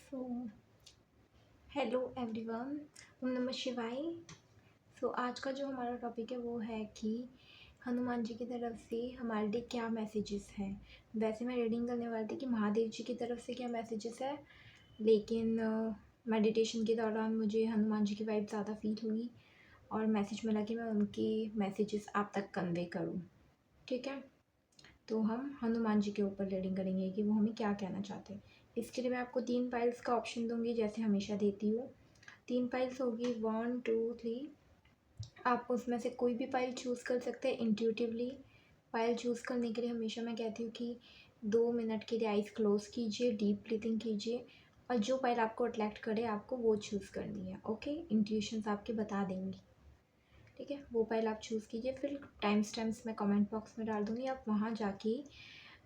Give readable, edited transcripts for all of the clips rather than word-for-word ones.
So hello everyone, ओम नमः शिवाय। आज का जो हमारा टॉपिक है वो है कि हनुमान जी की तरफ से हमारे लिए क्या मैसेजेस हैं। वैसे मैं रीडिंग करने वाली थी कि महादेव जी की तरफ से क्या मैसेजेस है, लेकिन मेडिटेशन के दौरान मुझे हनुमान जी की वाइब ज़्यादा फील हुई और मैसेज मिला कि मैं उनके मैसेजेस आप तक कन्वे करूँ। ठीक है, तो हम हनुमान जी के ऊपर रीडिंग करेंगे कि वो हमें क्या कहना चाहते हैं। इसके लिए मैं आपको 3 फाइल्स का ऑप्शन दूंगी, जैसे हमेशा देती हूँ। 3 फाइल्स होगी, 1 2 3। आप उसमें से कोई भी फाइल चूज़ कर सकते हैं इंट्यूटिवली। फाइल चूज़ करने के लिए हमेशा मैं कहती हूँ कि 2 मिनट के लिए आइज़ क्लोज कीजिए, डीप ब्रीथिंग कीजिए और जो फाइल आपको अट्रैक्ट करे आपको वो चूज़ करनी है। ओके, इंट्यूशंस आपके बता देंगी। ठीक है, वो फाइल आप चूज़ कीजिए। फिर टाइम स्टैम्प्स मैं कमेंट बॉक्स में डाल दूँगी, आप वहाँ जाके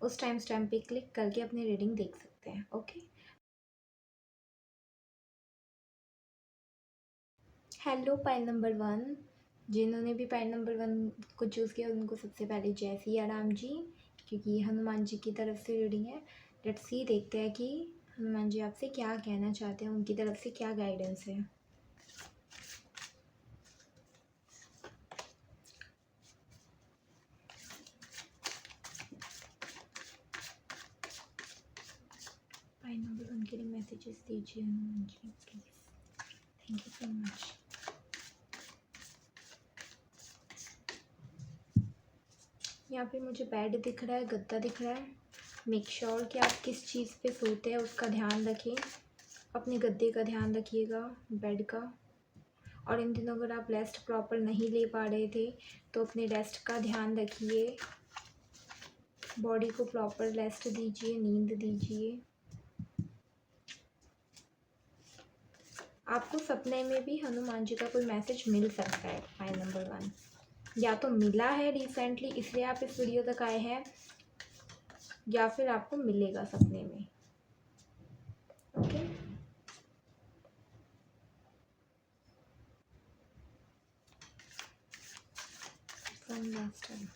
उस टाइम स्टैम्प पे क्लिक करके अपनी रीडिंग देख सकते हैं। Okay, hello file number 1। जिन्होंने भी फाइल नंबर 1 को चूज़ किया उनको सबसे पहले जय सिया राम जी, क्योंकि हनुमान जी की तरफ से रीडिंग है। लेट्स सी, देखते हैं कि हनुमान जी आपसे क्या कहना चाहते हैं, उनकी तरफ से क्या गाइडेंस है। फाइल नंबर 1 के लिए मैसेजेस दीजिए Hanuman ji please. Thank you so much. यहाँ पे मुझे बेड दिख रहा है, गद्दा दिख रहा है। मेक श्योर कि आप किस चीज़ पे सोते हैं उसका ध्यान रखें। अपने गद्दे का ध्यान रखिएगा, बेड का। और इन दिनों अगर आप रेस्ट प्रॉपर नहीं ले पा रहे थे तो अपने रेस्ट का ध्यान रखिए। बॉडी को प्रॉपर रेस्ट दीजिए, नींद दीजिए। आपको सपने में भी हनुमान जी का कोई मैसेज मिल सकता है। फाइल नंबर 1 या तो मिला है रिसेंटली इसलिए आप इस वीडियो तक आए हैं, या फिर आपको मिलेगा सपने में। ओके, लास्ट टाइम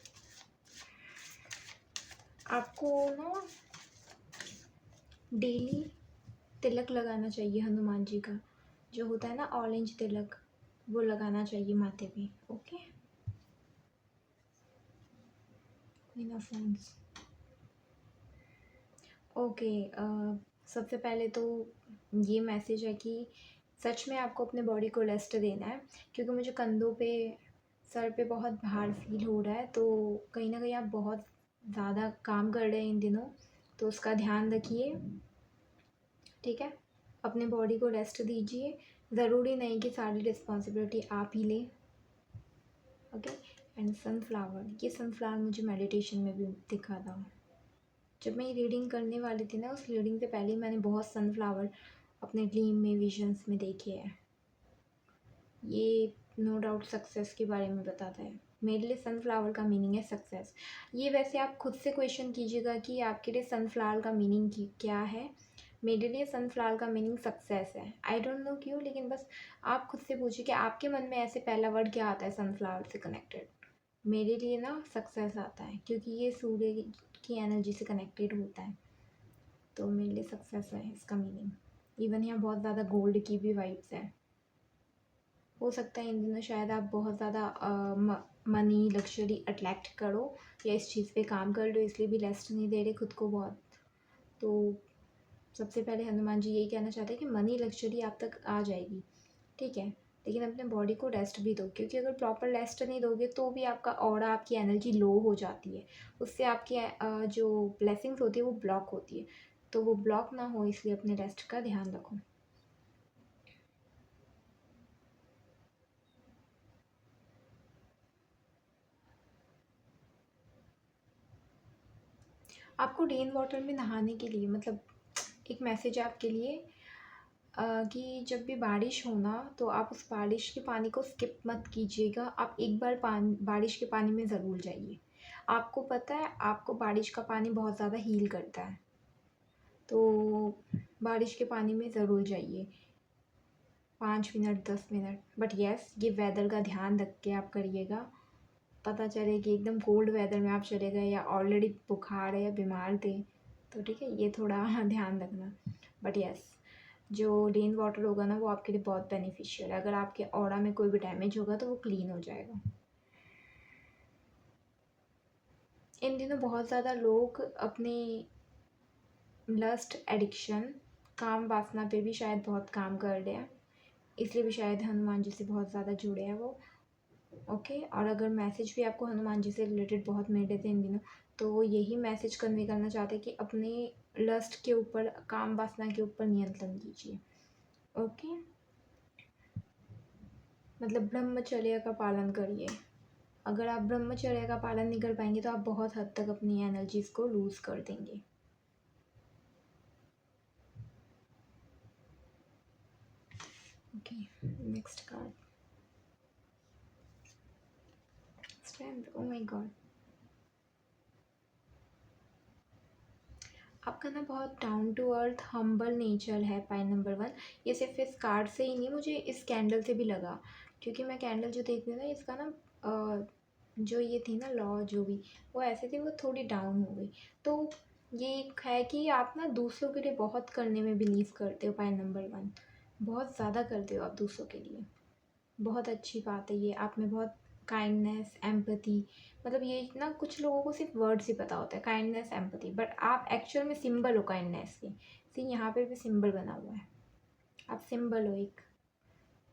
आपको ना डेली तिलक लगाना चाहिए हनुमान जी का, जो होता है ना ऑरेंज तिलक, वो लगाना चाहिए माथे पे। Okay, queen of wands. Okay, सबसे पहले तो ये मैसेज है कि सच में आपको अपने बॉडी को रेस्ट देना है, क्योंकि मुझे कंधों पे, सर पे बहुत भार फील हो रहा है। तो कहीं ना कहीं आप बहुत ज़्यादा काम कर रहे हैं इन दिनों, तो उसका ध्यान रखिए। ठीक है, अपने बॉडी को रेस्ट दीजिए। ज़रूरी नहीं कि सारी रिस्पॉन्सिबिलिटी आप ही लें। ओके, एंड सनफ्लावर, ये सनफ्लावर मुझे मेडिटेशन में भी दिखा था। जब मैं ये रीडिंग करने वाली थी ना, उस रीडिंग से पहले ही मैंने बहुत सनफ्लावर अपने ड्रीम में, विजन्स में देखे हैं। ये नो डाउट सक्सेस के बारे में बताता है। मेरे लिए सनफ्लावर का मीनिंग है सक्सेस। ये वैसे आप खुद से क्वेश्चन कीजिएगा कि आपके लिए सनफ्लावर का मीनिंग क्या है। मेरे लिए सनफ्लावर का मीनिंग सक्सेस है। आई डोंट नो क्यों, लेकिन बस आप खुद से पूछिए कि आपके मन में ऐसे पहला वर्ड क्या आता है सनफ्लावर से कनेक्टेड। मेरे लिए ना सक्सेस आता है, क्योंकि ये सूर्य की एनर्जी से कनेक्टेड होता है, तो मेरे लिए सक्सेस है इसका मीनिंग। इवन यहाँ बहुत ज़्यादा गोल्ड की भी वाइब्स है। हो सकता है इन दिनों शायद आप बहुत ज़्यादा मनी, लग्जरी अट्रैक्ट करो या इस चीज़ पे काम कर लो, इसलिए भी रेस्ट नहीं दे रहे खुद को बहुत। तो सबसे पहले हनुमान जी यही कहना चाहते हैं कि मनी, लग्जरी आप तक आ जाएगी। ठीक है, लेकिन अपने बॉडी को रेस्ट भी दो, क्योंकि अगर प्रॉपर रेस्ट नहीं दोगे तो भी आपका ऑरा, आपकी एनर्जी लो हो जाती है। उससे आपकी जो ब्लेसिंग्स होती है वो ब्लॉक होती है, तो वो ब्लॉक ना हो इसलिए अपने रेस्ट का ध्यान रखो। आपको रेन वाटर में नहाने के लिए, मतलब एक मैसेज है आपके लिए कि जब भी बारिश हो ना तो आप उस बारिश के पानी को स्किप मत कीजिएगा। आप एक बार बारिश के पानी में ज़रूर जाइए। आपको पता है आपको बारिश का पानी बहुत ज़्यादा हील करता है, तो बारिश के पानी में ज़रूर जाइए। 5 मिनट, 10 मिनट, बट यस, ये वेदर का ध्यान रख के आप करिएगा। पता चले कि एकदम कोल्ड वेदर में आप चले गए या ऑलरेडी बुखार है या बीमार थे, तो ठीक है, ये थोड़ा ध्यान रखना। बट यस, जो रेन वाटर होगा ना वो आपके लिए बहुत बेनिफिशियल है। अगर आपके ऑरा में कोई भी डैमेज होगा तो वो क्लीन हो जाएगा। इन दिनों बहुत ज़्यादा लोग अपने लस्ट एडिक्शन काम वासना पे भी शायद बहुत काम कर रहे हैं, इसलिए भी शायद हनुमान जी से बहुत ज़्यादा जुड़े हैं वो। ओके, और अगर मैसेज भी आपको हनुमान जी से रिलेटेड बहुत मिल रहे थे इन दिनों, तो वो यही मैसेज कन्वे करना चाहते हैं कि अपने लस्ट के ऊपर, काम वासना के ऊपर नियंत्रण कीजिए। ओके, मतलब ब्रह्मचर्य का पालन करिए। अगर आप ब्रह्मचर्य का पालन नहीं कर पाएंगे तो आप बहुत हद तक अपनी एनर्जीज को लूज कर देंगे। Okay, next card, strength. Oh my god, आपका ना बहुत down to earth humble nature है पाई नंबर 1। ये सिर्फ इस कार्ड से ही नहीं, मुझे इस कैंडल से भी लगा, क्योंकि मैं कैंडल जो देख रही हूँ ना इसका ना जो ये थी ना लॉ जो भी वो ऐसे थी, वो थोड़ी डाउन हो गई। तो ये एक है कि आप ना दूसरों के लिए बहुत करने में बिलीव करते हो पाई नंबर 1, बहुत ज़्यादा करते हो आप दूसरों के लिए। बहुत अच्छी बात है ये, आप में बहुत काइंडनेस, एम्पैथी, मतलब ये ना कुछ लोगों को सिर्फ वर्ड्स ही पता होता है काइंडनेस, एम्पैथी, बट आप एक्चुअल में सिंबल हो काइंडनेस के। सी यहाँ पे भी सिंबल बना हुआ है, आप सिंबल हो एक,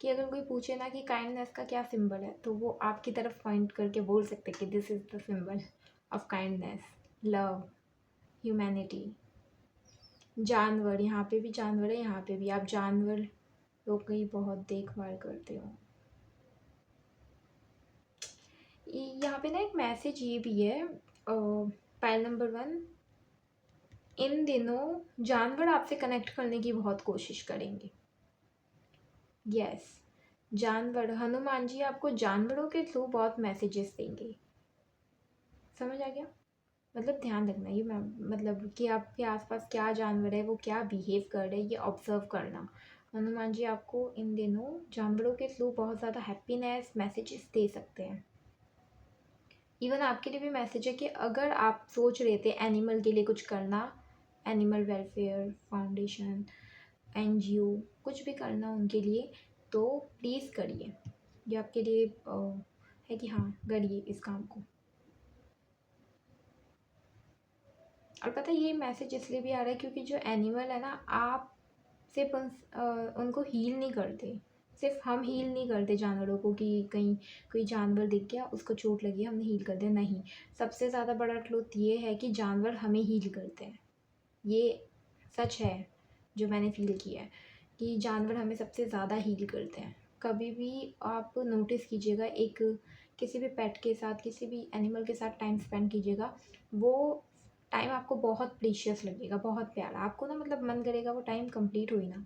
कि अगर कोई पूछे ना कि काइंडनेस का क्या सिंबल है तो वो आपकी तरफ पॉइंट करके बोल सकते कि this is the symbol of kindness, love, humanity. जानवर, यहाँ पे भी जानवर है, यहाँ पे भी आप जानवर लोग की बहुत देखभाल करते हो। यहाँ पे ना एक मैसेज ये भी है पाइल नंबर 1, इन दिनों जानवर आपसे कनेक्ट करने की बहुत कोशिश करेंगे। यस, जानवर, हनुमान जी आपको जानवरों के थ्रू बहुत मैसेजेस देंगे। समझ आ गया? मतलब ध्यान रखना ये मैम, मतलब कि आपके आसपास क्या जानवर है, वो क्या बिहेव कर रहे हैं, ये ऑब्जर्व करना। हनुमान जी आपको इन दिनों जानवरों के थ्रू बहुत ज़्यादा हैप्पीनेस मैसेजेस दे सकते हैं। इवन आपके लिए भी मैसेज है कि अगर आप सोच रहे थे एनिमल के लिए कुछ करना, एनिमल वेलफेयर फाउंडेशन, एनजीओ, कुछ भी करना उनके लिए, तो प्लीज़ करिए। ये आपके लिए है कि हाँ करिए इस काम को। और पता है ये मैसेज इसलिए भी आ रहा है क्योंकि जो एनिमल है ना, आप सिर्फ उनको हील नहीं करते, सिर्फ हम हील नहीं करते जानवरों को कि कहीं कोई जानवर दिख गया उसको चोट लगी हमने हील कर दिया, नहीं। सबसे ज़्यादा बड़ा ट्रुथ ये है कि जानवर हमें हील करते हैं। ये सच है जो मैंने फील किया है कि जानवर हमें सबसे ज़्यादा हील करते हैं। कभी भी आप नोटिस कीजिएगा, एक किसी भी पेट के साथ, किसी भी एनिमल के साथ टाइम स्पेंड कीजिएगा, वो टाइम आपको बहुत प्रीशियस लगेगा, बहुत प्यारा, आपको ना मतलब मन करेगा वो टाइम कंप्लीट हो ही ना।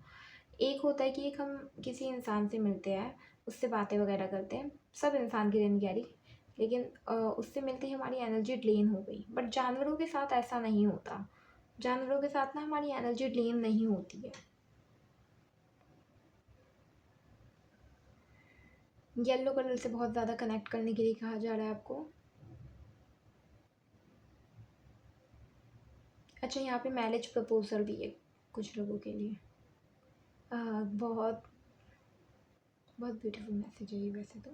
एक होता है कि एक हम किसी इंसान से मिलते हैं, उससे बातें वगैरह करते हैं, सब इंसान की दिन गहरी, लेकिन उससे मिलते ही हमारी एनर्जी ड्रेन हो गई। बट जानवरों के साथ ऐसा नहीं होता, जानवरों के साथ ना हमारी एनर्जी ड्रेन नहीं होती है। येलो कलर से बहुत ज़्यादा कनेक्ट करने के लिए कहा जा रहा है आपको। अच्छा, यहाँ पे मैरिज प्रपोजल भी है कुछ लोगों के लिए। बहुत बहुत ब्यूटीफुल मैसेज है ये वैसे तो।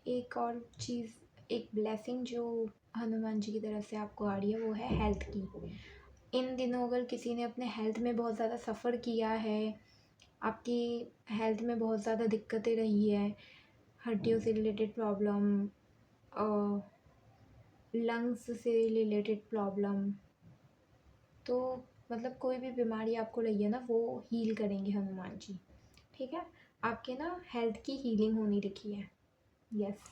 एक और चीज़, एक ब्लेसिंग जो हनुमान जी की तरफ से आपको आ रही है वो है हेल्थ की। इन दिनों अगर किसी ने अपने हेल्थ में बहुत ज़्यादा सफ़र किया है, आपकी हेल्थ में बहुत ज़्यादा दिक्कतें रही है, हड्डियों से रिलेटेड प्रॉब्लम, लंग्स से रिलेटेड प्रॉब्लम, तो मतलब कोई भी बीमारी आपको लगी है ना वो हील करेंगे हनुमान जी। ठीक है, आपके ना हेल्थ की हीलिंग होनी रखी है। यस,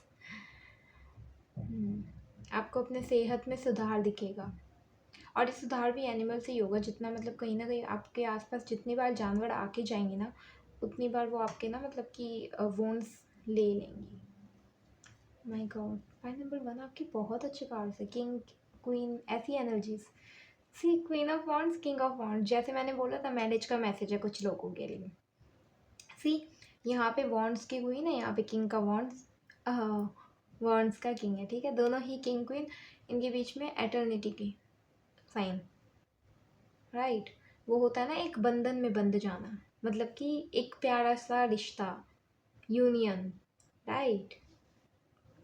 आपको अपने सेहत में सुधार दिखेगा, और ये सुधार भी एनिमल से ही होगा। जितना मतलब कहीं ना कहीं आपके आसपास जितनी बार जानवर आके जाएंगे ना, उतनी बार वो आपके ना मतलब कि वोन्स ले लेंगी। माय गॉड, पाई नंबर 1 आपकी बहुत अच्छे कार्ड्स है, किंग, क्वीन, ऐसी एनर्जीज। See, queen of wands, king of wands, जैसे मैंने बोला था मैरिज का मैसेज है कुछ लोगों के लिए। सी, यहाँ पे वॉन्ड्स की क्वीन है, यहाँ पे किंग का वॉन्ड्स, वॉन्ड्स का किंग है, ठीक है। दोनों ही किंग क्वीन, इनके बीच में एटर्निटी की साइन, राइट। वो होता है ना एक बंधन में बंध जाना, मतलब कि एक प्यारा सा रिश्ता, यूनियन, राइट।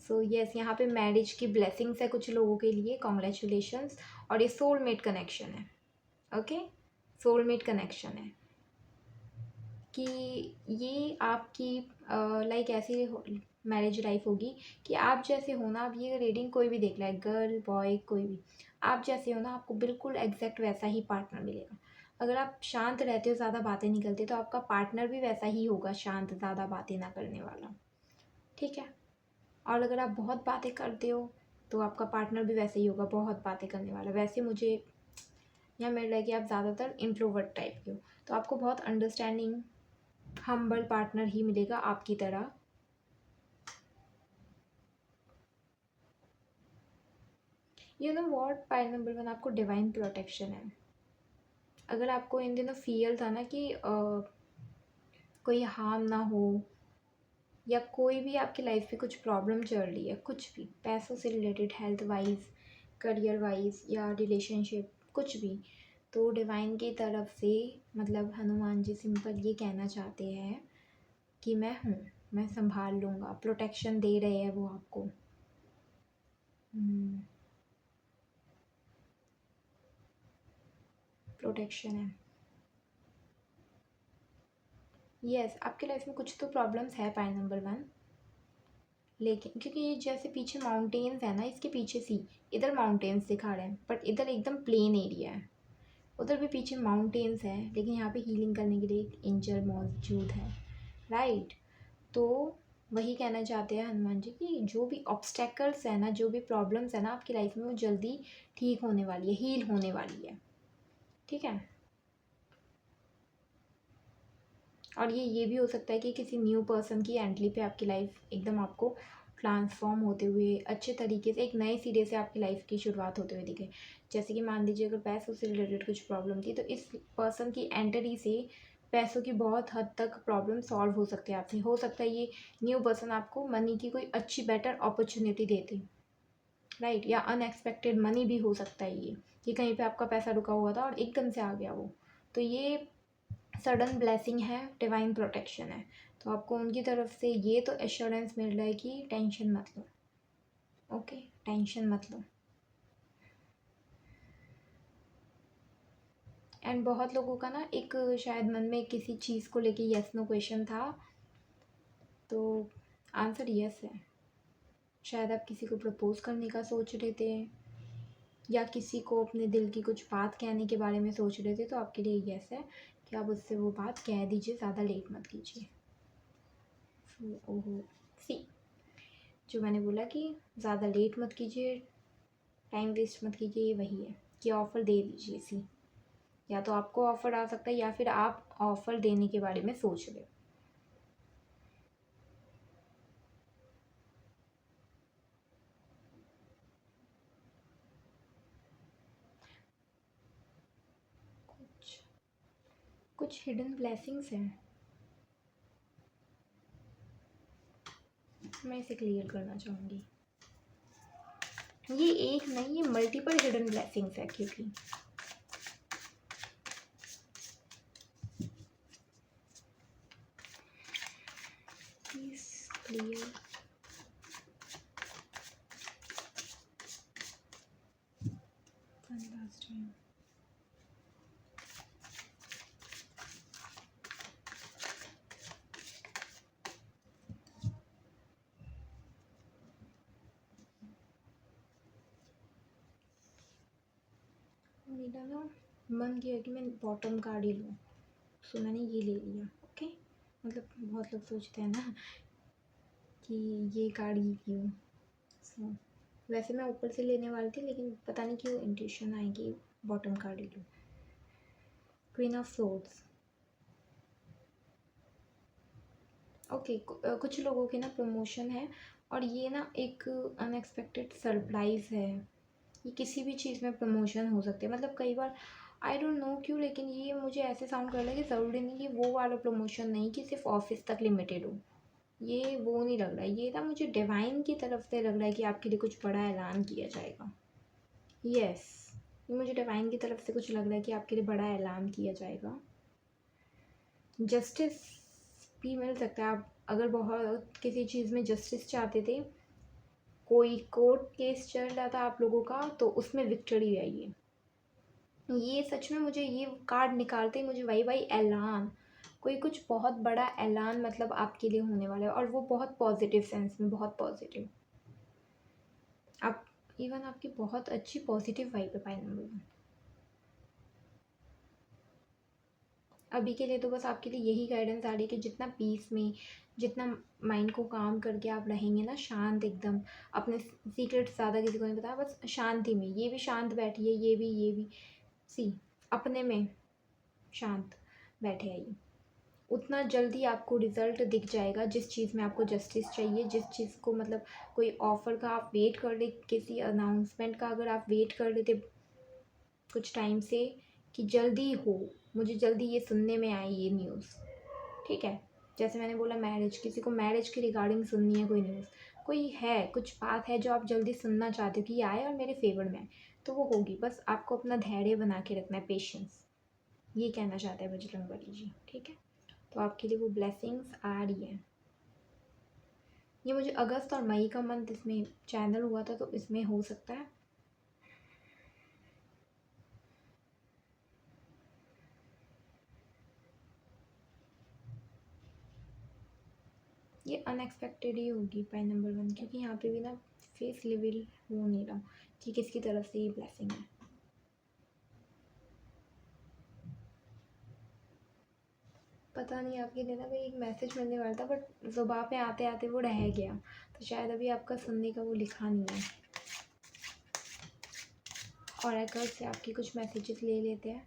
सो यस, यहाँ पे मैरिज की ब्लेसिंग्स है कुछ लोगों के लिए, कॉन्ग्रेचुलेशंस। और ये सोलमेट कनेक्शन है, ओके। सोलमेट कनेक्शन है कि ये आपकी लाइक ऐसी मैरिज लाइफ होगी कि आप जैसे हो ना, आप ये रीडिंग कोई भी देख रहा है, गर्ल बॉय कोई भी, आप जैसे हो ना, आपको बिल्कुल एग्जैक्ट वैसा ही पार्टनर मिलेगा। अगर आप शांत रहते हो, ज़्यादा बातें नहीं करते, तो आपका पार्टनर भी वैसा ही होगा, शांत, ज़्यादा बातें ना करने वाला, ठीक है। और अगर आप बहुत बातें करते हो तो आपका पार्टनर भी वैसे ही होगा, बहुत बातें करने वाला। वैसे मुझे यहाँ मिल रहा है कि आप ज़्यादातर इंट्रोवर्ट टाइप के हो, तो आपको बहुत अंडरस्टैंडिंग हम्बल पार्टनर ही मिलेगा आपकी तरह। You know what, pile number 1 आपको डिवाइन प्रोटेक्शन है। अगर आपको इन दिनों फील था ना कि कोई हार्म ना हो, या कोई भी आपकी लाइफ में कुछ प्रॉब्लम चल रही है, कुछ भी पैसों से related, health wise, career wise, या रिलेशनशिप, कुछ भी, तो डिवाइन की तरफ से, मतलब हनुमान जी सिंपल ये कहना चाहते हैं कि मैं हूँ, मैं संभाल लूँगा, प्रोटेक्शन दे रहे हैं वो आपको। प्रोटेक्शन है, यस। आपके लाइफ में कुछ तो प्रॉब्लम्स है पाई नंबर 1, लेकिन क्योंकि ये जैसे पीछे माउंटेन्स है ना, इसके पीछे सी, इधर माउंटेन्स दिखा रहे हैं बट इधर एकदम प्लेन एरिया है, उधर भी पीछे माउंटेन्स है, लेकिन यहाँ पे हीलिंग करने के लिए एक एंजल मौजूद है, राइट। तो वही कहना चाहते हैं हनुमान जी कि जो भी ऑब्स्टेकल्स है ना, जो भी प्रॉब्लम्स है ना आपकी लाइफ में, वो जल्दी ठीक होने वाली है, हील होने वाली है, ठीक है। और ये भी हो सकता है कि किसी न्यू पर्सन की एंट्री पे आपकी लाइफ एकदम आपको ट्रांसफॉर्म होते हुए, अच्छे तरीके से एक नए सिरे से आपकी लाइफ की शुरुआत होते हुए दिखे। जैसे कि मान लीजिए अगर पैसों से रिलेटेड कुछ प्रॉब्लम थी, तो इस पर्सन की एंट्री से पैसों की बहुत हद तक प्रॉब्लम सॉल्व हो सकती है आपसे। हो सकता है ये न्यू पर्सन आपको मनी की कोई अच्छी बेटर अपॉर्चुनिटी देते, राइट। या अनएक्सपेक्टेड मनी भी हो सकता है ये, कि कहीं पे आपका पैसा रुका हुआ था और एकदम से आ गया वो, तो ये सडन ब्लेसिंग है, डिवाइन प्रोटेक्शन है। तो आपको उनकी तरफ से ये तो एश्योरेंस मिल रहा है कि टेंशन मत लो, ओके, टेंशन मत लो। एंड बहुत लोगों का ना एक शायद मन में किसी चीज़ को लेके यस नो क्वेश्चन था, तो आंसर यस है। शायद आप किसी को प्रपोज करने का सोच रहे थे, या किसी को अपने दिल की कुछ बात कहने के बारे में सोच रहे थे, तो आपके लिए यस है कि आप उससे वो बात कह दीजिए, ज़्यादा लेट मत कीजिए। ओहो, सी, जो मैंने बोला कि ज़्यादा लेट मत कीजिए, टाइम वेस्ट मत कीजिए, ये वही है कि ऑफ़र दे दीजिए। सी, या तो आपको ऑफ़र आ सकता है, या फिर आप ऑफ़र देने के बारे में सोच रहे हो। कुछ कुछ हिडन ब्लेसिंग्स हैं, मैं इसे क्लियर करना चाहूँगी। ये एक नहीं, ये मल्टीपल हिडन ब्लेसिंग्स है, क्योंकि please clear. One last time. मेरा ना मन किया कि मैं बॉटम कार्ड ही लूँ, सो मैंने ये ले लिया, ओके। मतलब बहुत लोग सोचते हैं ना कि ये कार्ड ही क्यों, सो वैसे मैं ऊपर से लेने वाली थी, लेकिन पता नहीं क्यों इंट्यूशन आई कि बॉटम कार्ड ही लूँ। Queen of swords, okay. कुछ लोगों के ना प्रमोशन है, और ये ना एक अनएक्सपेक्टेड सरप्राइज़ है। ये किसी भी चीज़ में प्रमोशन हो सकते हैं, मतलब कई बार आई डोंट नो क्यों, लेकिन ये मुझे ऐसे साउंड कर रहा है कि ज़रूरी नहीं कि वो वाला प्रमोशन नहीं कि सिर्फ ऑफिस तक लिमिटेड हो, ये वो नहीं लग रहा है, ये ना मुझे डिवाइन की तरफ से लग रहा है कि आपके लिए कुछ बड़ा ऐलान किया जाएगा। यस, ये मुझे डिवाइन की तरफ से कुछ लग रहा है कि आपके लिए बड़ा ऐलान किया जाएगा। जस्टिस भी मिल सकता है। आप अगर बहुत किसी चीज़ में जस्टिस चाहते थे, कोई कोर्ट केस चल रहा था आप लोगों का, तो उसमें विक्ट्री आई है। ये सच में मुझे ये कार्ड निकालते ही मुझे वही वही ऐलान, कोई कुछ बहुत बड़ा ऐलान मतलब आपके लिए होने वाला है, और वो बहुत पॉजिटिव सेंस में, बहुत पॉजिटिव। आप इवन आपकी बहुत अच्छी पॉजिटिव वाइब है पाई नंबर 1। अभी के लिए तो बस आपके लिए यही गाइडेंस आ रही है कि जितना पीस में, जितना माइंड को काम करके आप रहेंगे ना, शांत एकदम, अपने सीक्रेट ज़्यादा किसी को नहीं बताया, बस शांति में, ये भी शांत बैठिए, ये भी सी अपने में शांत बैठे आइए, उतना जल्दी आपको रिज़ल्ट दिख जाएगा। जिस चीज़ में आपको जस्टिस चाहिए, जिस चीज़ को मतलब कोई ऑफ़र का आप वेट कर रहे, किसी अनाउंसमेंट का अगर आप वेट कर रहे थे कुछ टाइम से कि जल्दी हो, मुझे जल्दी ये सुनने में आई ये न्यूज़, ठीक है। जैसे मैंने बोला मैरिज, किसी को मैरिज के रिगार्डिंग सुननी है कोई न्यूज़, कोई है, कुछ बात है जो आप जल्दी सुनना चाहते हो कि ये आए और मेरे फेवर में आए, तो वो होगी। बस आपको अपना धैर्य बना के रखना है, पेशेंस, ये कहना चाहते हैं बजरंगबली जी, ठीक है। तो आपके लिए वो ब्लेसिंग्स आ रही है। ये मुझे अगस्त और मई का मंथ इसमें चैनल हुआ था, तो इसमें हो सकता है। ये अनएक्सपेक्टेड ही होगी पाई नंबर 1, क्योंकि यहाँ पे भी ना फेस रिवील हो नहीं रहा कि किसकी तरफ से ये ब्लेसिंग है। पता नहीं, आपके लिए ना कोई एक मैसेज मिलने वाला था, बट ज़ुबान पे आते आते वो रह गया, तो शायद अभी आपका सुनने का वो लिखा नहीं है। ऑरेकल से आपकी कुछ मैसेजेस ले लेते हैं।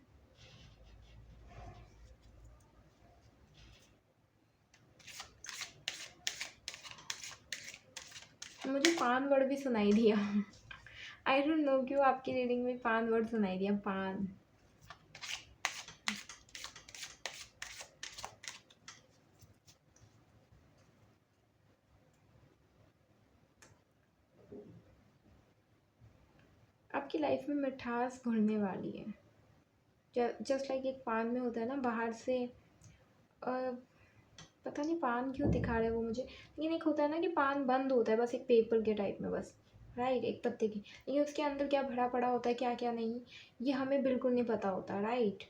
मुझे पान वर्ड भी सुनाई दिया। आई डोंट नो क्यों आपकी रीडिंग में पान वर्ड सुनाई दिया, पान। आपकी लाइफ में मिठास घुलने वाली है। जस्ट लाइक एक पान में होता है ना बाहर से, पता नहीं पान क्यों दिखा रहा है वो मुझे, लेकिन एक होता है ना कि पान बंद होता है बस एक पेपर के टाइप में, बस राइट, एक पत्ते की, लेकिन उसके अंदर क्या भरा पड़ा होता है, क्या क्या नहीं, ये हमें बिल्कुल नहीं पता होता, राइट।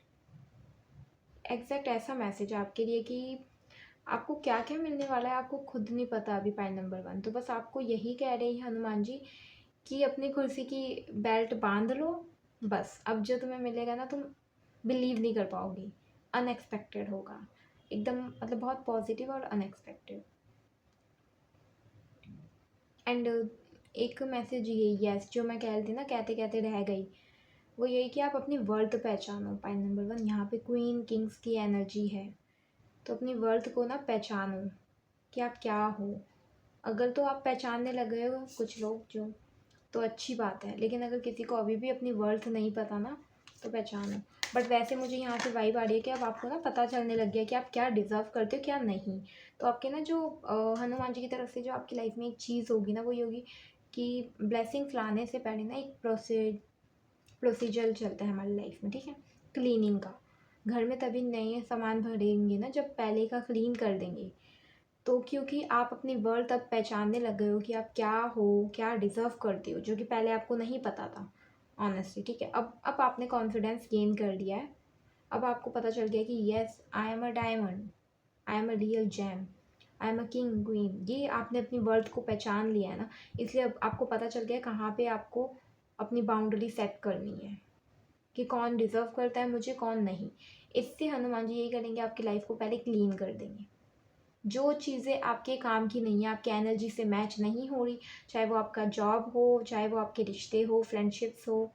एग्जैक्ट ऐसा मैसेज है आपके लिए कि आपको क्या क्या मिलने वाला है आपको खुद नहीं पता अभी पाइन नंबर 1। तो बस आपको यही कह रहे हैं हनुमान जी कि अपनी कुर्सी की बेल्ट बांध लो, बस अब जो तुम्हें मिलेगा ना तुम बिलीव नहीं कर पाओगी, अनएक्सपेक्टेड होगा एकदम, मतलब बहुत पॉजिटिव और अनएक्सपेक्टेड। एंड एक मैसेज ये, यस, जो मैं कह रही थी ना, कहते कहते रह गई, वो यही कि आप अपनी वर्थ पहचानो पाइन नंबर 1। यहाँ पे क्वीन किंग्स की एनर्जी है, तो अपनी वर्थ को ना पहचानो कि आप क्या हो। अगर तो आप पहचानने लगे हो कुछ लोग जो, तो अच्छी बात है, लेकिन अगर किसी को अभी भी अपनी वर्थ नहीं पता ना, तो पहचानो। बट वैसे मुझे यहाँ से वाइब आ रही है कि अब आपको ना पता चलने लग गया कि आप क्या डिज़र्व करते हो क्या नहीं। तो आपके ना जो हनुमान जी की तरफ से जो आपकी लाइफ में एक चीज़ होगी ना, वो ये होगी कि ब्लेसिंग्स लाने से पहले ना एक प्रोसीजर चलता है हमारी लाइफ में, ठीक है, क्लीनिंग का। घर में तभी नए सामान भरेंगे ना जब पहले का क्लीन कर देंगे। तो क्योंकि आप अपनी वर्थ अब पहचानने लग गए हो कि आप क्या हो, क्या डिज़र्व करते हो, जो कि पहले आपको नहीं पता था ऑनेस्टली, ठीक है। अब आपने कॉन्फिडेंस गेन कर लिया है। अब आपको पता चल गया कि yes, I am a diamond, I am a real jam, I am a king queen. ये आपने अपनी वर्थ को पहचान लिया है ना, इसलिए अब आपको पता चल गया कहाँ पे आपको अपनी बाउंड्री सेट करनी है, कि कौन डिज़र्व करता है मुझे, कौन नहीं। इससे हनुमान जी यही करेंगे, आपकी लाइफ को पहले क्लीन कर देंगे। जो चीज़ें आपके काम की नहीं है, आपकी एनर्जी से मैच नहीं हो रही, चाहे वो आपका जॉब हो, चाहे वो आपके रिश्ते हो, फ्रेंडशिप्स हो,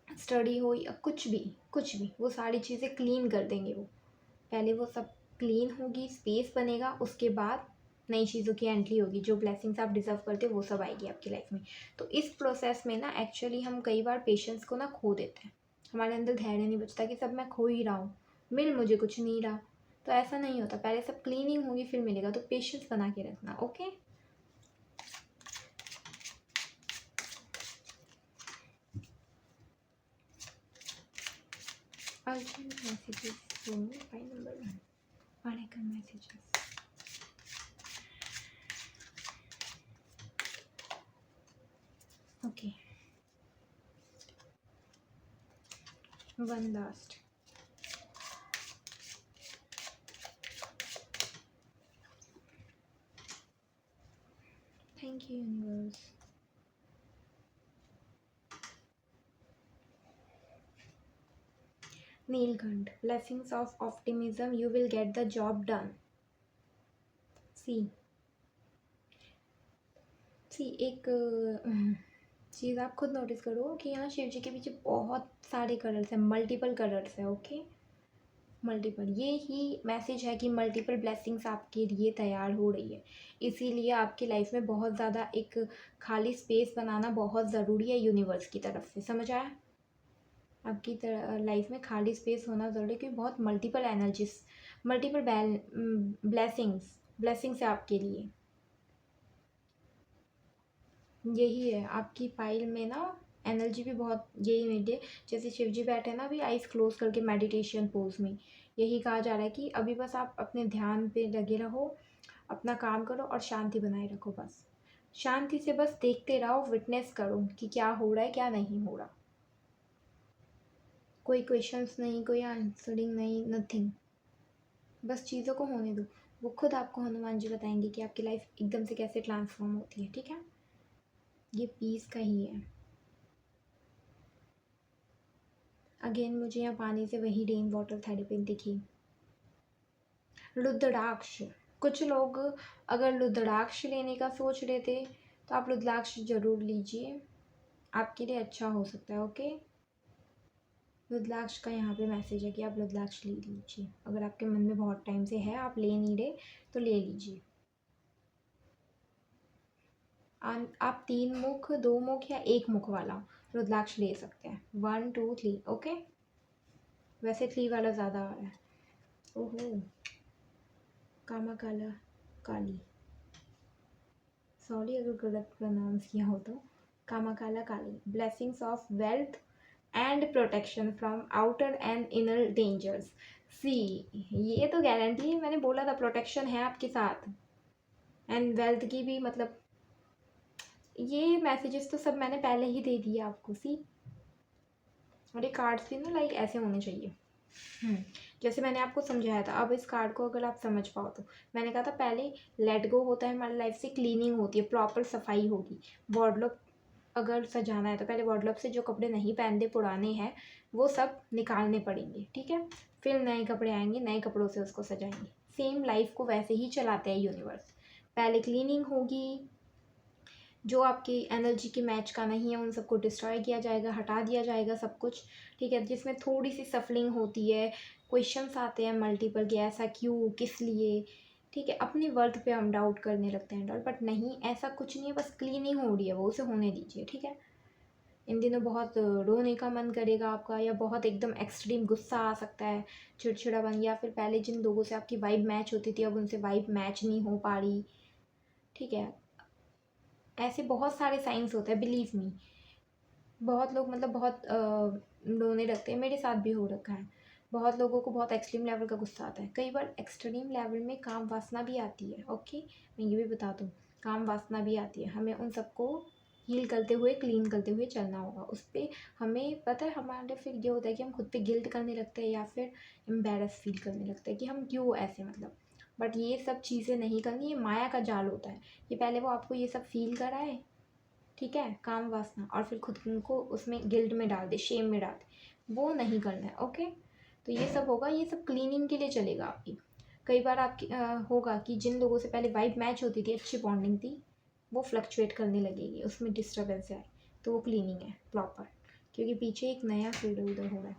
स्टडी हो, या कुछ भी वो सारी चीज़ें क्लीन कर देंगे वो। पहले वो सब क्लीन होगी, स्पेस बनेगा, उसके बाद नई चीज़ों की एंट्री होगी, जो ब्लेसिंग्स आप डिज़र्व करते हो वो सब आएगी आपकी लाइफ में। तो इस प्रोसेस में ना एक्चुअली हम कई बार पेशेंस को ना खो देते हैं, हमारे अंदर धैर्य नहीं बचता कि सब मैं खो ही रहा हूँ, मिल मुझे कुछ नहीं रहा, तो ऐसा नहीं होता, पहले सब क्लीनिंग होगी फिर मिलेगा, तो पेशेंस बना के रखना। Okay, urgent messages by number 1 पढ़ेगा messages. Okay, one last. Thank you universe. Neelkanth, blessings of optimism, you will get the job done. See एक चीज़ आप खुद नोटिस करो कि यहाँ शिव जी के पीछे बहुत सारे कलर्स हैं, मल्टीपल कलर्स हैं। ओके, मल्टीपल, ये ही मैसेज है कि मल्टीपल ब्लेसिंग्स आपके लिए तैयार हो रही है। इसीलिए आपकी लाइफ में बहुत ज़्यादा एक खाली स्पेस बनाना बहुत ज़रूरी है यूनिवर्स की तरफ से। समझ आया? आपकी लाइफ में खाली स्पेस होना ज़रूरी है, क्योंकि बहुत मल्टीपल एनर्जीज, मल्टीपल ब्लेसिंग्स है आपके लिए। यही है आपकी फाइल में ना, एनर्जी भी बहुत यही मिली है। जैसे शिव जी बैठे हैं ना अभी आइज़ क्लोज करके मेडिटेशन पोज में, यही कहा जा रहा है कि अभी बस आप अपने ध्यान पे लगे रहो, अपना काम करो और शांति बनाए रखो। बस शांति से बस देखते रहो, विटनेस करो कि क्या हो रहा है क्या नहीं हो रहा। कोई क्वेश्चंस नहीं, कोई आंसरिंग नहीं, नथिंग। बस चीज़ों को होने दो, वो खुद आपको हनुमान जी बताएंगे कि आपकी लाइफ एकदम से कैसे ट्रांसफॉर्म होती है। ठीक है, ये पीस का ही है। अगेन मुझे यहाँ पानी से वही रेन वाटर थेरेपी दिखी। रुद्राक्ष, कुछ लोग अगर रुद्राक्ष लेने का सोच रहे थे तो आप रुद्राक्ष जरूर लीजिए, आपके लिए अच्छा हो सकता है। ओके, रुद्राक्ष का यहाँ पे मैसेज है कि आप रुद्राक्ष ले लीजिए। अगर आपके मन में बहुत टाइम से है, आप ले नहीं रहे, तो ले लीजिए। आप 3 मुख, 2 मुख या 1 मुख वाला रुद्राक्ष ले सकते हैं। 1 2 3। ओके, वैसे 3 वाला ज़्यादा आ रहा है। ओहो, कामा काला काली, सॉरी अगर गलत प्रोनाउंस किया हो तो। Kama Kala Kali, blessings of wealth and protection from outer and inner dangers. See, ये तो गारंटी है, मैंने बोला था प्रोटेक्शन है आपके साथ, एंड वेल्थ की भी। मतलब ये मैसेजेस तो सब मैंने पहले ही दे दिए आपको। सी, और ये कार्ड्स भी ना लाइक ऐसे होने चाहिए। जैसे मैंने आपको समझाया था। अब इस कार्ड को अगर आप समझ पाओ तो, मैंने कहा था पहले लेट गो होता है हमारी लाइफ से, क्लीनिंग होती है, प्रॉपर सफाई होगी। वार्डरोब अगर सजाना है तो पहले वार्डरोब से जो कपड़े नहीं पहनते, पुराने हैं, वो सब निकालने पड़ेंगे। ठीक है, फिर नए कपड़े आएंगे, नए कपड़ों से उसको सजाएंगे। सेम लाइफ को वैसे ही चलाते हैं यूनिवर्स। पहले क्लीनिंग होगी, जो आपकी एनर्जी के मैच का नहीं है उन सबको डिस्ट्रॉय किया जाएगा, हटा दिया जाएगा सब कुछ। ठीक है, जिसमें थोड़ी सी सफलिंग होती है, क्वेश्चंस आते हैं मल्टीपल कि ऐसा क्यों, किस लिए। ठीक है, अपनी वर्थ पे हम डाउट करने लगते हैं, बट नहीं, ऐसा कुछ नहीं है, बस क्लीनिंग हो रही है, वो उसे होने दीजिए। ठीक है, इन दिनों बहुत रोने का मन करेगा आपका, या बहुत एकदम एक्सट्रीम गुस्सा आ सकता है, चिड़चिड़ापन, या फिर पहले जिन लोगों से आपकी वाइब मैच होती थी अब उनसे वाइब मैच नहीं हो पा रही। ठीक है, ऐसे बहुत सारे साइंस होते हैं, बिलीव मी। बहुत लोग मतलब बहुत रोने लगते हैं, मेरे साथ भी हो रखा है। बहुत लोगों को बहुत एक्सट्रीम लेवल का गुस्सा आता है, कई बार एक्सट्रीम लेवल में काम वासना भी आती है। ओके, मैं ये भी बता दूँ, काम वासना भी आती है, हमें उन सबको हील करते हुए, क्लीन करते हुए चलना होगा। उस पर हमें पता है, हमारे फिर ये होता है कि हम खुद पे गिल्ट करने लगते हैं, या फिर एम्बेरस फील करने लगते हैं कि हम क्यों ऐसे, मतलब। बट ये सब चीज़ें नहीं करनी, ये माया का जाल होता है। ये पहले वो आपको ये सब फील कराए, ठीक है, काम वासना, और फिर खुद को उसमें गिल्ट में डाल दे, शेम में डाल दे, वो नहीं करना है। ओके, तो ये सब होगा, ये सब क्लीनिंग के लिए चलेगा आपकी। कई बार आपकी होगा कि जिन लोगों से पहले वाइब मैच होती थी, अच्छी बॉन्डिंग थी, वो फ्लक्चुएट करने लगेगी, उसमें डिस्टर्बेंस आए, तो वो क्लीनिंग है प्रॉपर, क्योंकि पीछे एक नया सूर्य उदय हो रहा है।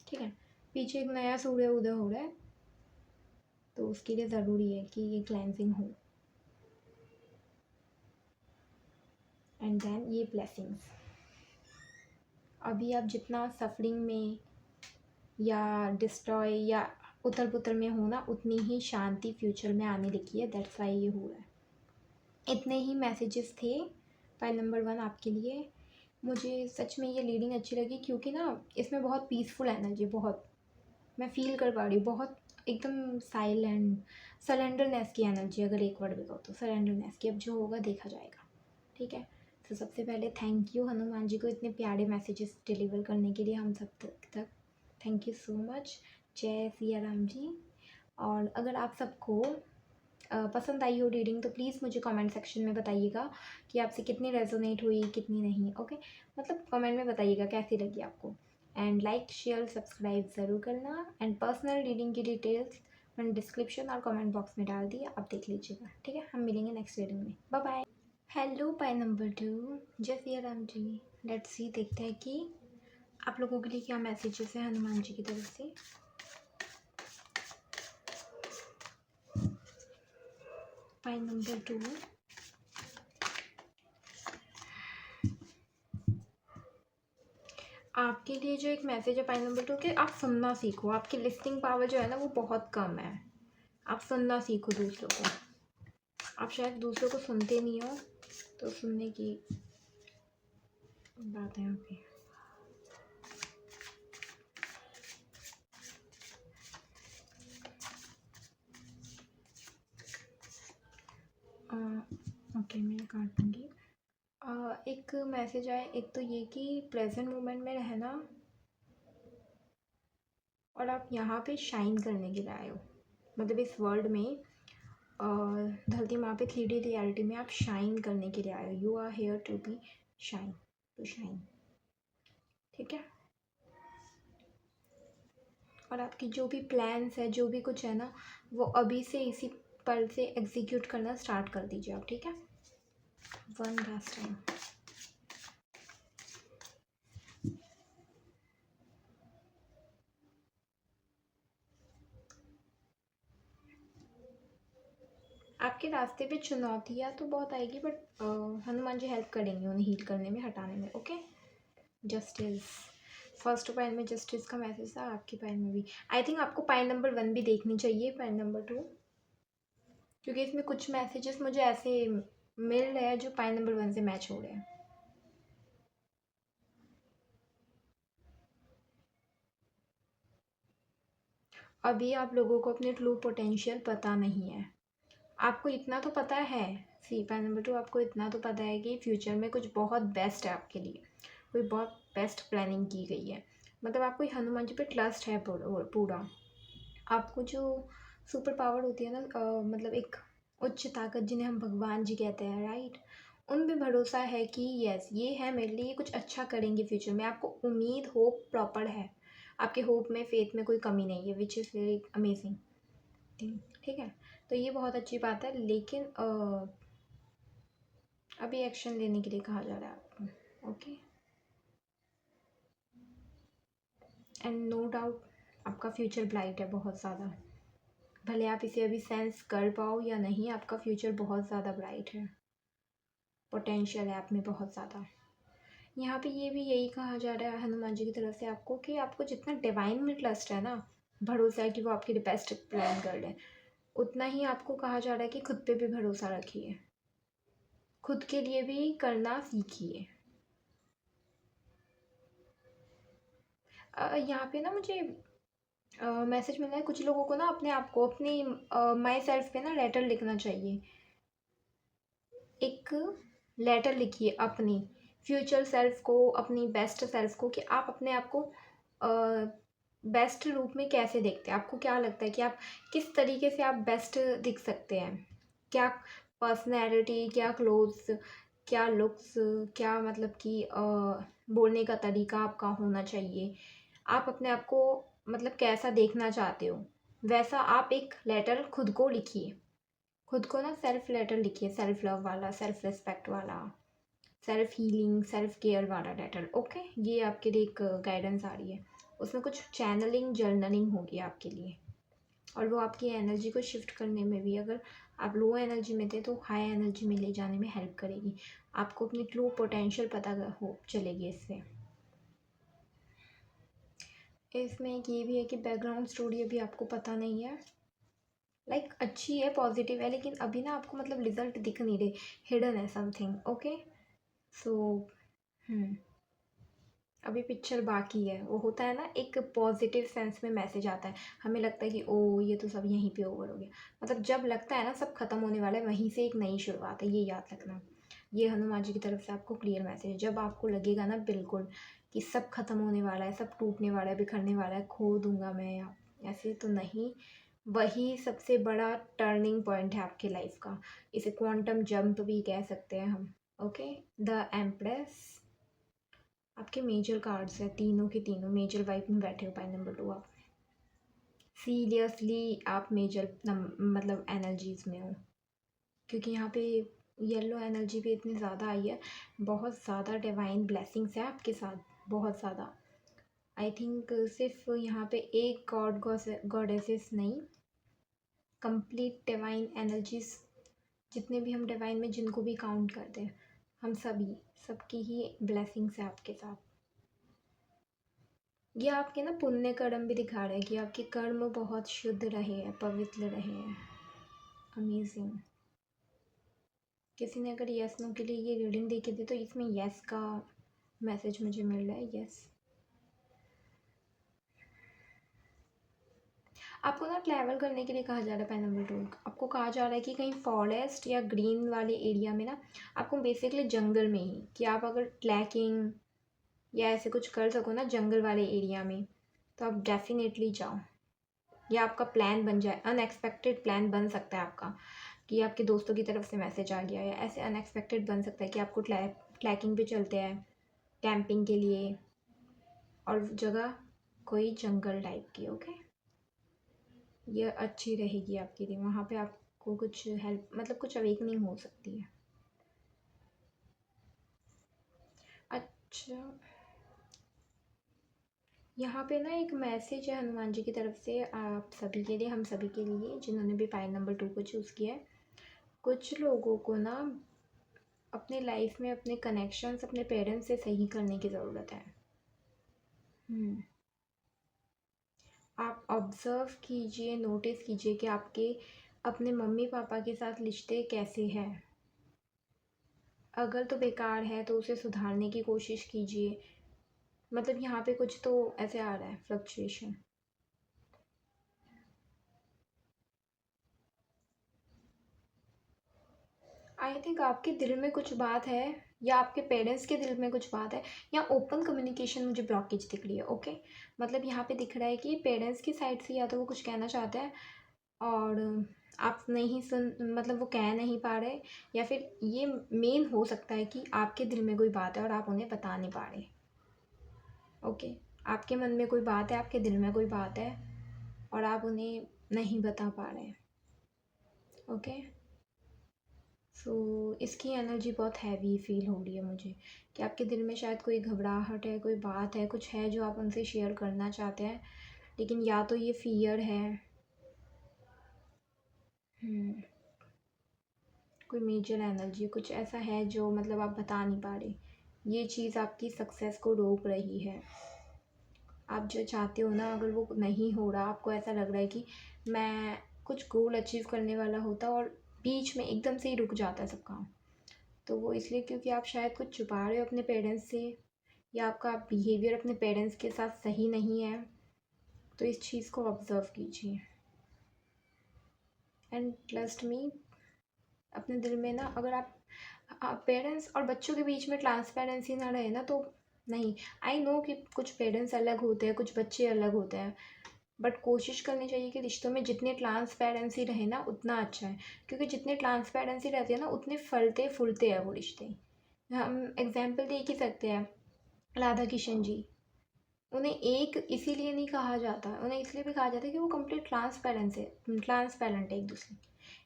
ठीक है, पीछे एक नया सूर्य उदय हो रहा है, तो उसके लिए ज़रूरी है कि ये क्लेंजिंग हो, एंड देन ये ब्लेसिंग्स। अभी आप जितना सफरिंग में, या डिस्ट्रॉय या उथल पुथल में होना, उतनी ही शांति फ्यूचर में आने लिखी है। दैट्स वाई ये हो रहा है। इतने ही मैसेजेस थे पाइल नंबर 1 आपके लिए। मुझे सच में ये रीडिंग अच्छी लगी क्योंकि ना इसमें बहुत पीसफुल एनर्जी, बहुत मैं फील कर पा रही हूँ, बहुत एकदम साइलेंट सरेंडरनेस की एनर्जी। अगर एक वर्ड में कहूँ तो सरेंडरनेस की। अब जो होगा देखा जाएगा, ठीक है। तो सबसे पहले थैंक यू हनुमान जी को इतने प्यारे मैसेजेस डिलीवर करने के लिए हम सब तक। Thank you so much. जय सिया राम जी। और अगर आप सबको पसंद आई हो रीडिंग तो प्लीज़ मुझे कमेंट सेक्शन में बताइएगा कि आपसे कितनी रेजोनेट हुई, कितनी नहीं। ओके, मतलब कमेंट में बताइएगा कैसी लगी आपको। एंड लाइक शेयर सब्सक्राइब ज़रूर करना। एंड पर्सनल रीडिंग की डिटेल्स मैंने डिस्क्रिप्शन और कमेंट बॉक्स में डाल दिया, आप देख लीजिएगा, ठीक है। हम मिलेंगे नेक्स्ट रीडिंग में। Bye bye. Hello pile number 2। जय सिया राम जी। लेट्स सी, देखते हैं कि आप लोगों के लिए क्या मैसेजेस है हनुमान जी की तरफ से। पाई नंबर 2। आपके लिए जो एक मैसेज है पाई नंबर 2 कि आप सुनना सीखो। आपकी लिस्निंग पावर जो है ना वो बहुत कम है। आप सुनना सीखो दूसरों को। आप शायद दूसरों को सुनते नहीं हो, तो सुनने की बात है आपकी। ओके, मैं काटूँगी। एक मैसेज आया, एक तो ये कि प्रेजेंट मोमेंट में रहना और आप यहाँ पे शाइन करने के लिए आए हो। मतलब इस वर्ल्ड में धरती माँ पे 3D रियलिटी में आप शाइन करने के लिए आए हो। You are here to be shine, to shine, ठीक है। और आपकी जो भी प्लान्स है, जो भी कुछ है ना, वो अभी से इसी पल से एग्जीक्यूट करना स्टार्ट कर दीजिए आप, ठीक है। One last time. आपके रास्ते पे चुनौतियाँ तो बहुत आएगी, बट हनुमान जी हेल्प करेंगे उन्हें हील करने में, हटाने में। ओके, जस्टिस फर्स्ट पाइल में जस्टिस का मैसेज था, आपकी पाइल में भी। आई थिंक आपको पाइल नंबर 1 भी देखनी चाहिए, पाइल नंबर 2, क्योंकि इसमें कुछ मैसेजेस मुझे ऐसे मिल रहे हैं जो पाइल नंबर 1 से मैच हो रहे हैं। अभी आप लोगों को अपने ट्रू पोटेंशियल पता नहीं है। आपको इतना तो पता है, सी पाइल नंबर 2, आपको इतना तो पता है कि फ्यूचर में कुछ बहुत बेस्ट है आपके लिए, कोई बहुत बेस्ट प्लानिंग की गई है। मतलब आपको हनुमान जी पे ट्रस्ट है पूरा। आपको जो सुपर पावर होती है ना, मतलब एक उच्च ताकत जिन्हें हम भगवान जी कहते हैं, राइट, उन पे भरोसा है कि यस ये है मेरे लिए, कुछ अच्छा करेंगे फ्यूचर में। आपको उम्मीद, होप प्रॉपर है। आपके होप में, फेथ में कोई कमी नहीं है, which is very amazing thing, ठीक है। तो ये बहुत अच्छी बात है, लेकिन अभी एक्शन लेने के लिए कहा जा रहा है आपको। ओके, एंड नो डाउट आपका फ्यूचर ब्राइट है बहुत ज़्यादा। भले आप इसे अभी सेंस कर पाओ या नहीं, आपका फ्यूचर बहुत ज़्यादा ब्राइट है। पोटेंशियल है आप में बहुत ज़्यादा। यहाँ पे ये भी यही कहा जा रहा है हनुमान जी की तरफ से आपको कि आपको जितना डिवाइन में ट्रस्ट है ना, भरोसा है कि वो आपके लिए बेस्ट प्लान कर रहे हैं, उतना ही आपको कहा जा रहा है कि खुद पे भी भरोसा रखिए, खुद के लिए भी करना सीखिए। यहाँ पे ना मुझे मैसेज मिला है, कुछ लोगों को ना अपने आप को, अपनी माई सेल्फ पे ना लेटर लिखना चाहिए। एक लेटर लिखिए अपनी फ्यूचर सेल्फ को, अपनी बेस्ट सेल्फ को, कि आप अपने आप को बेस्ट रूप में कैसे देखते हैं। आपको क्या लगता है कि आप किस तरीके से आप बेस्ट दिख सकते हैं, क्या पर्सनैलिटी, क्या क्लोथ्स, क्या लुक्स, क्या मतलब कि बोलने का तरीका आपका होना चाहिए। आप अपने आप को मतलब कैसा देखना चाहते हो, वैसा आप एक लेटर खुद को लिखिए। खुद को ना सेल्फ लेटर लिखिए, सेल्फ लव वाला, सेल्फ रिस्पेक्ट वाला, सेल्फ हीलिंग, सेल्फ केयर वाला लेटर। ओके, ये आपके लिए एक गाइडेंस आ रही है। उसमें कुछ चैनलिंग, जर्नलिंग होगी आपके लिए, और वो आपकी एनर्जी को शिफ्ट करने में भी, अगर आप लो एनर्जी में थे तो हाई एनर्जी में ले जाने में हेल्प करेगी। आपको अपनी ट्रू पोटेंशियल पता हो चलेगी इससे। इसमें एक ये भी है कि बैकग्राउंड स्टोरी अभी आपको पता नहीं है, लाइक अच्छी है, पॉजिटिव है, लेकिन अभी ना आपको मतलब रिजल्ट दिख नहीं रहे, हिडन है समथिंग। ओके, सो अभी पिक्चर बाकी है। वो होता है ना, एक पॉजिटिव सेंस में मैसेज आता है, हमें लगता है कि ओ ये तो सब यहीं पे ओवर हो गया, मतलब जब लगता है ना सब खत्म होने वाला है, वहीं से एक नई शुरुआत है, ये याद रखना। ये हनुमान जी की तरफ से आपको क्लियर मैसेज है। जब आपको लगेगा ना बिल्कुल कि सब खत्म होने वाला है, सब टूटने वाला है, बिखरने वाला है, खो दूंगा मैं, या ऐसे तो नहीं, वही सबसे बड़ा टर्निंग पॉइंट है आपकी लाइफ का। इसे क्वांटम जंप भी कह सकते हैं हम। ओके, द एम्प्रेस आपके मेजर कार्ड्स है, तीनों के तीनों मेजर वाइब में बैठे हो। पाई नंबर 2 आप सीरियसली आप मेजर मतलब एनर्जीज में हो, क्योंकि यहाँ पे येलो एनर्जी भी इतनी ज़्यादा आई है, बहुत ज़्यादा डिवाइन ब्लेसिंग्स है आपके साथ, बहुत ज़्यादा। आई थिंक सिर्फ यहाँ पे एक गॉडेसेस नहीं, कंप्लीट डिवाइन एनर्जीज, जितने भी हम डिवाइन में जिनको भी काउंट करते हैं, हम सभी सबकी ही ब्लेसिंग्स है आपके साथ। ये आपके ना पुण्य कर्म भी दिखा रहे हैं कि आपके कर्म बहुत शुद्ध रहे हैं, पवित्र रहे हैं। अमेजिंग। किसी ने अगर यस नो के लिए ये रीडिंग देखी थी तो इसमें यस का मैसेज मुझे मिल रहा है। यस, आपको ना ट्रैवल करने के लिए कहा जा रहा है। पैन नंबर 2 आपको कहा जा रहा है कि कहीं फॉरेस्ट या ग्रीन वाले एरिया में ना, आपको बेसिकली जंगल में ही, कि आप अगर ट्रैकिंग या ऐसे कुछ कर सको ना जंगल वाले एरिया में, तो आप डेफिनेटली जाओ। या आपका प्लान बन जाए, अनएक्सपेक्टेड प्लान बन सकता है आपका, कि आपके दोस्तों की तरफ से मैसेज आ गया, या ऐसे अनएक्सपेक्टेड बन सकता है कि आपको ट्रैकिंग पे चलते हैं कैंपिंग के लिए, और जगह कोई जंगल टाइप की। ओके, ये अच्छी रहेगी आपके लिए, वहाँ पे आपको कुछ हेल्प, मतलब कुछ अवेकनिंग हो सकती है। अच्छा, यहाँ पे ना एक मैसेज है हनुमान जी की तरफ से आप सभी के लिए, हम सभी के लिए जिन्होंने भी पाइल नंबर 2 को चूज़ किया है। कुछ लोगों को ना अपने लाइफ में अपने कनेक्शंस अपने पेरेंट्स से सही करने की ज़रूरत है। आप ऑब्ज़र्व कीजिए, नोटिस कीजिए कि आपके अपने मम्मी पापा के साथ रिश्ते कैसे हैं। अगर तो बेकार है तो उसे सुधारने की कोशिश कीजिए। मतलब यहाँ पे कुछ तो ऐसे आ रहा है, फ्लक्चुएशन। आई थिंक आपके दिल में कुछ बात है, या आपके पेरेंट्स के दिल में कुछ बात है, या ओपन कम्युनिकेशन मुझे ब्लॉकेज दिख रही है। ओके, मतलब यहाँ पे दिख रहा है कि पेरेंट्स की साइड से या तो वो कुछ कहना चाहते हैं और आप नहीं सुन, मतलब वो कह नहीं पा रहे, या फिर ये मेन हो सकता है कि आपके दिल में कोई बात है और आप उन्हें बता नहीं पा रहे। ओके, आपके मन में कोई बात है, आपके दिल में कोई बात है, और आप उन्हें नहीं बता पा रहे। ओके, सो इसकी एनर्जी बहुत हैवी फील हो रही है मुझे, कि आपके दिल में शायद कोई घबराहट है, कोई बात है, कुछ है जो आप उनसे शेयर करना चाहते हैं, लेकिन या तो ये फियर है, कोई मेजर एनर्जी, कुछ ऐसा है जो मतलब आप बता नहीं पा रहे। ये चीज़ आपकी सक्सेस को रोक रही है। आप जो चाहते हो ना, अगर वो नहीं हो रहा, आपको ऐसा लग रहा है कि मैं कुछ गोल अचीव करने वाला होता और बीच में एकदम से ही रुक जाता है सब काम, तो वो इसलिए क्योंकि आप शायद कुछ छुपा रहे हो अपने पेरेंट्स से, या आपका बिहेवियर अपने पेरेंट्स के साथ सही नहीं है। तो इस चीज़ को ऑब्ज़र्व कीजिए एंड ट्रस्ट मी। अपने दिल में ना, अगर आप पेरेंट्स और बच्चों के बीच में ट्रांसपेरेंसी ना रहे ना, तो नहीं। आई नो कि कुछ पेरेंट्स अलग होते हैं, कुछ बच्चे अलग होते हैं, बट कोशिश करनी चाहिए कि रिश्तों में जितनी ट्रांसपेरेंसी रहे ना उतना अच्छा है, क्योंकि जितनी ट्रांसपेरेंसी रहती है ना उतने फलते फूलते हैं वो रिश्ते। हम एग्जाम्पल देख ही सकते हैं, राधा किशन जी, उन्हें एक इसीलिए नहीं कहा जाता, उन्हें इसलिए भी कहा जाता है कि वो कंप्लीट ट्रांसपेरेंट है एक दूसरे।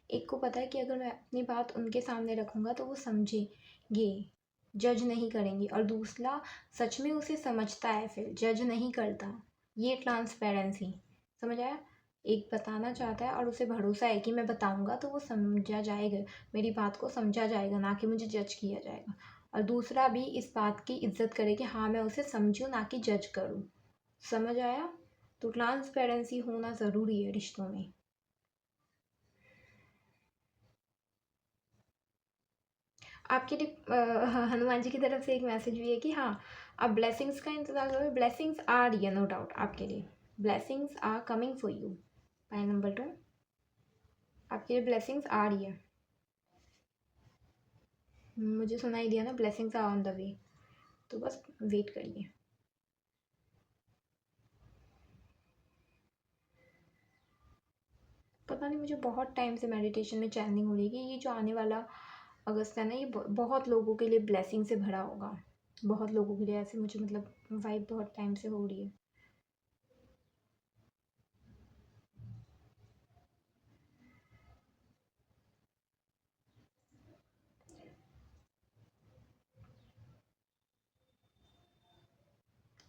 एक को पता है कि अगर मैं अपनी बात उनके सामने रखूँगा तो वो समझेंगे, जज नहीं करेंगी, और दूसरा सच में उसे समझता है, फिर जज नहीं करता। ये ट्रांसपेरेंसी, समझ आया। एक बताना चाहता है और उसे भरोसा है कि मैं बताऊंगा तो वो समझा जाएगा, मेरी बात को समझा जाएगा, ना कि मुझे जज किया जाएगा। और दूसरा भी इस बात की इज्जत करे कि हाँ मैं उसे समझूँ, ना कि जज करूँ। समझ आया। तो ट्रांसपेरेंसी होना ज़रूरी है रिश्तों में। आपके लिए हनुमान जी की तरफ से एक मैसेज भी है कि हाँ, आप ब्लेसिंग्स का इंतज़ार करो। ब्लेसिंग्स आ रही है, नो डाउट आपके लिए। Blessings are coming for you. Pile number 2, आपके लिए ब्लेसिंग्स आ रही है। मुझे सुनाई दिया ना, blessings are on the way, तो बस वेट करिए। पता नहीं, मुझे बहुत टाइम से मेडिटेशन में चैनिंग हो रही है कि ये जो आने वाला अगस्त है ना, ये बहुत लोगों के लिए ब्लेसिंग से भरा होगा। बहुत लोगों के लिए ऐसे मुझे मतलब वाइब बहुत टाइम से हो रही है।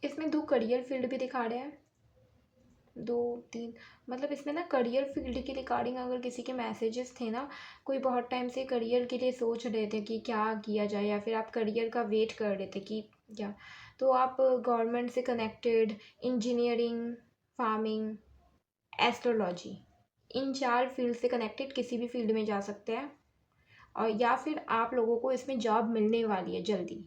इसमें 2 करियर फील्ड भी दिखा रहे हैं, 2-3, मतलब इसमें ना करियर फील्ड के रिगार्डिंग अगर किसी के मैसेजेस थे ना, कोई बहुत टाइम से करियर के लिए सोच रहे थे कि क्या किया जाए, या फिर आप करियर का वेट कर रहे थे कि क्या, तो आप गवर्नमेंट से कनेक्टेड, इंजीनियरिंग, फार्मिंग, एस्ट्रोलॉजी, इन 4 फील्ड से कनेक्टेड किसी भी फील्ड में जा सकते हैं। और या फिर आप लोगों को इसमें जॉब मिलने वाली है जल्दी।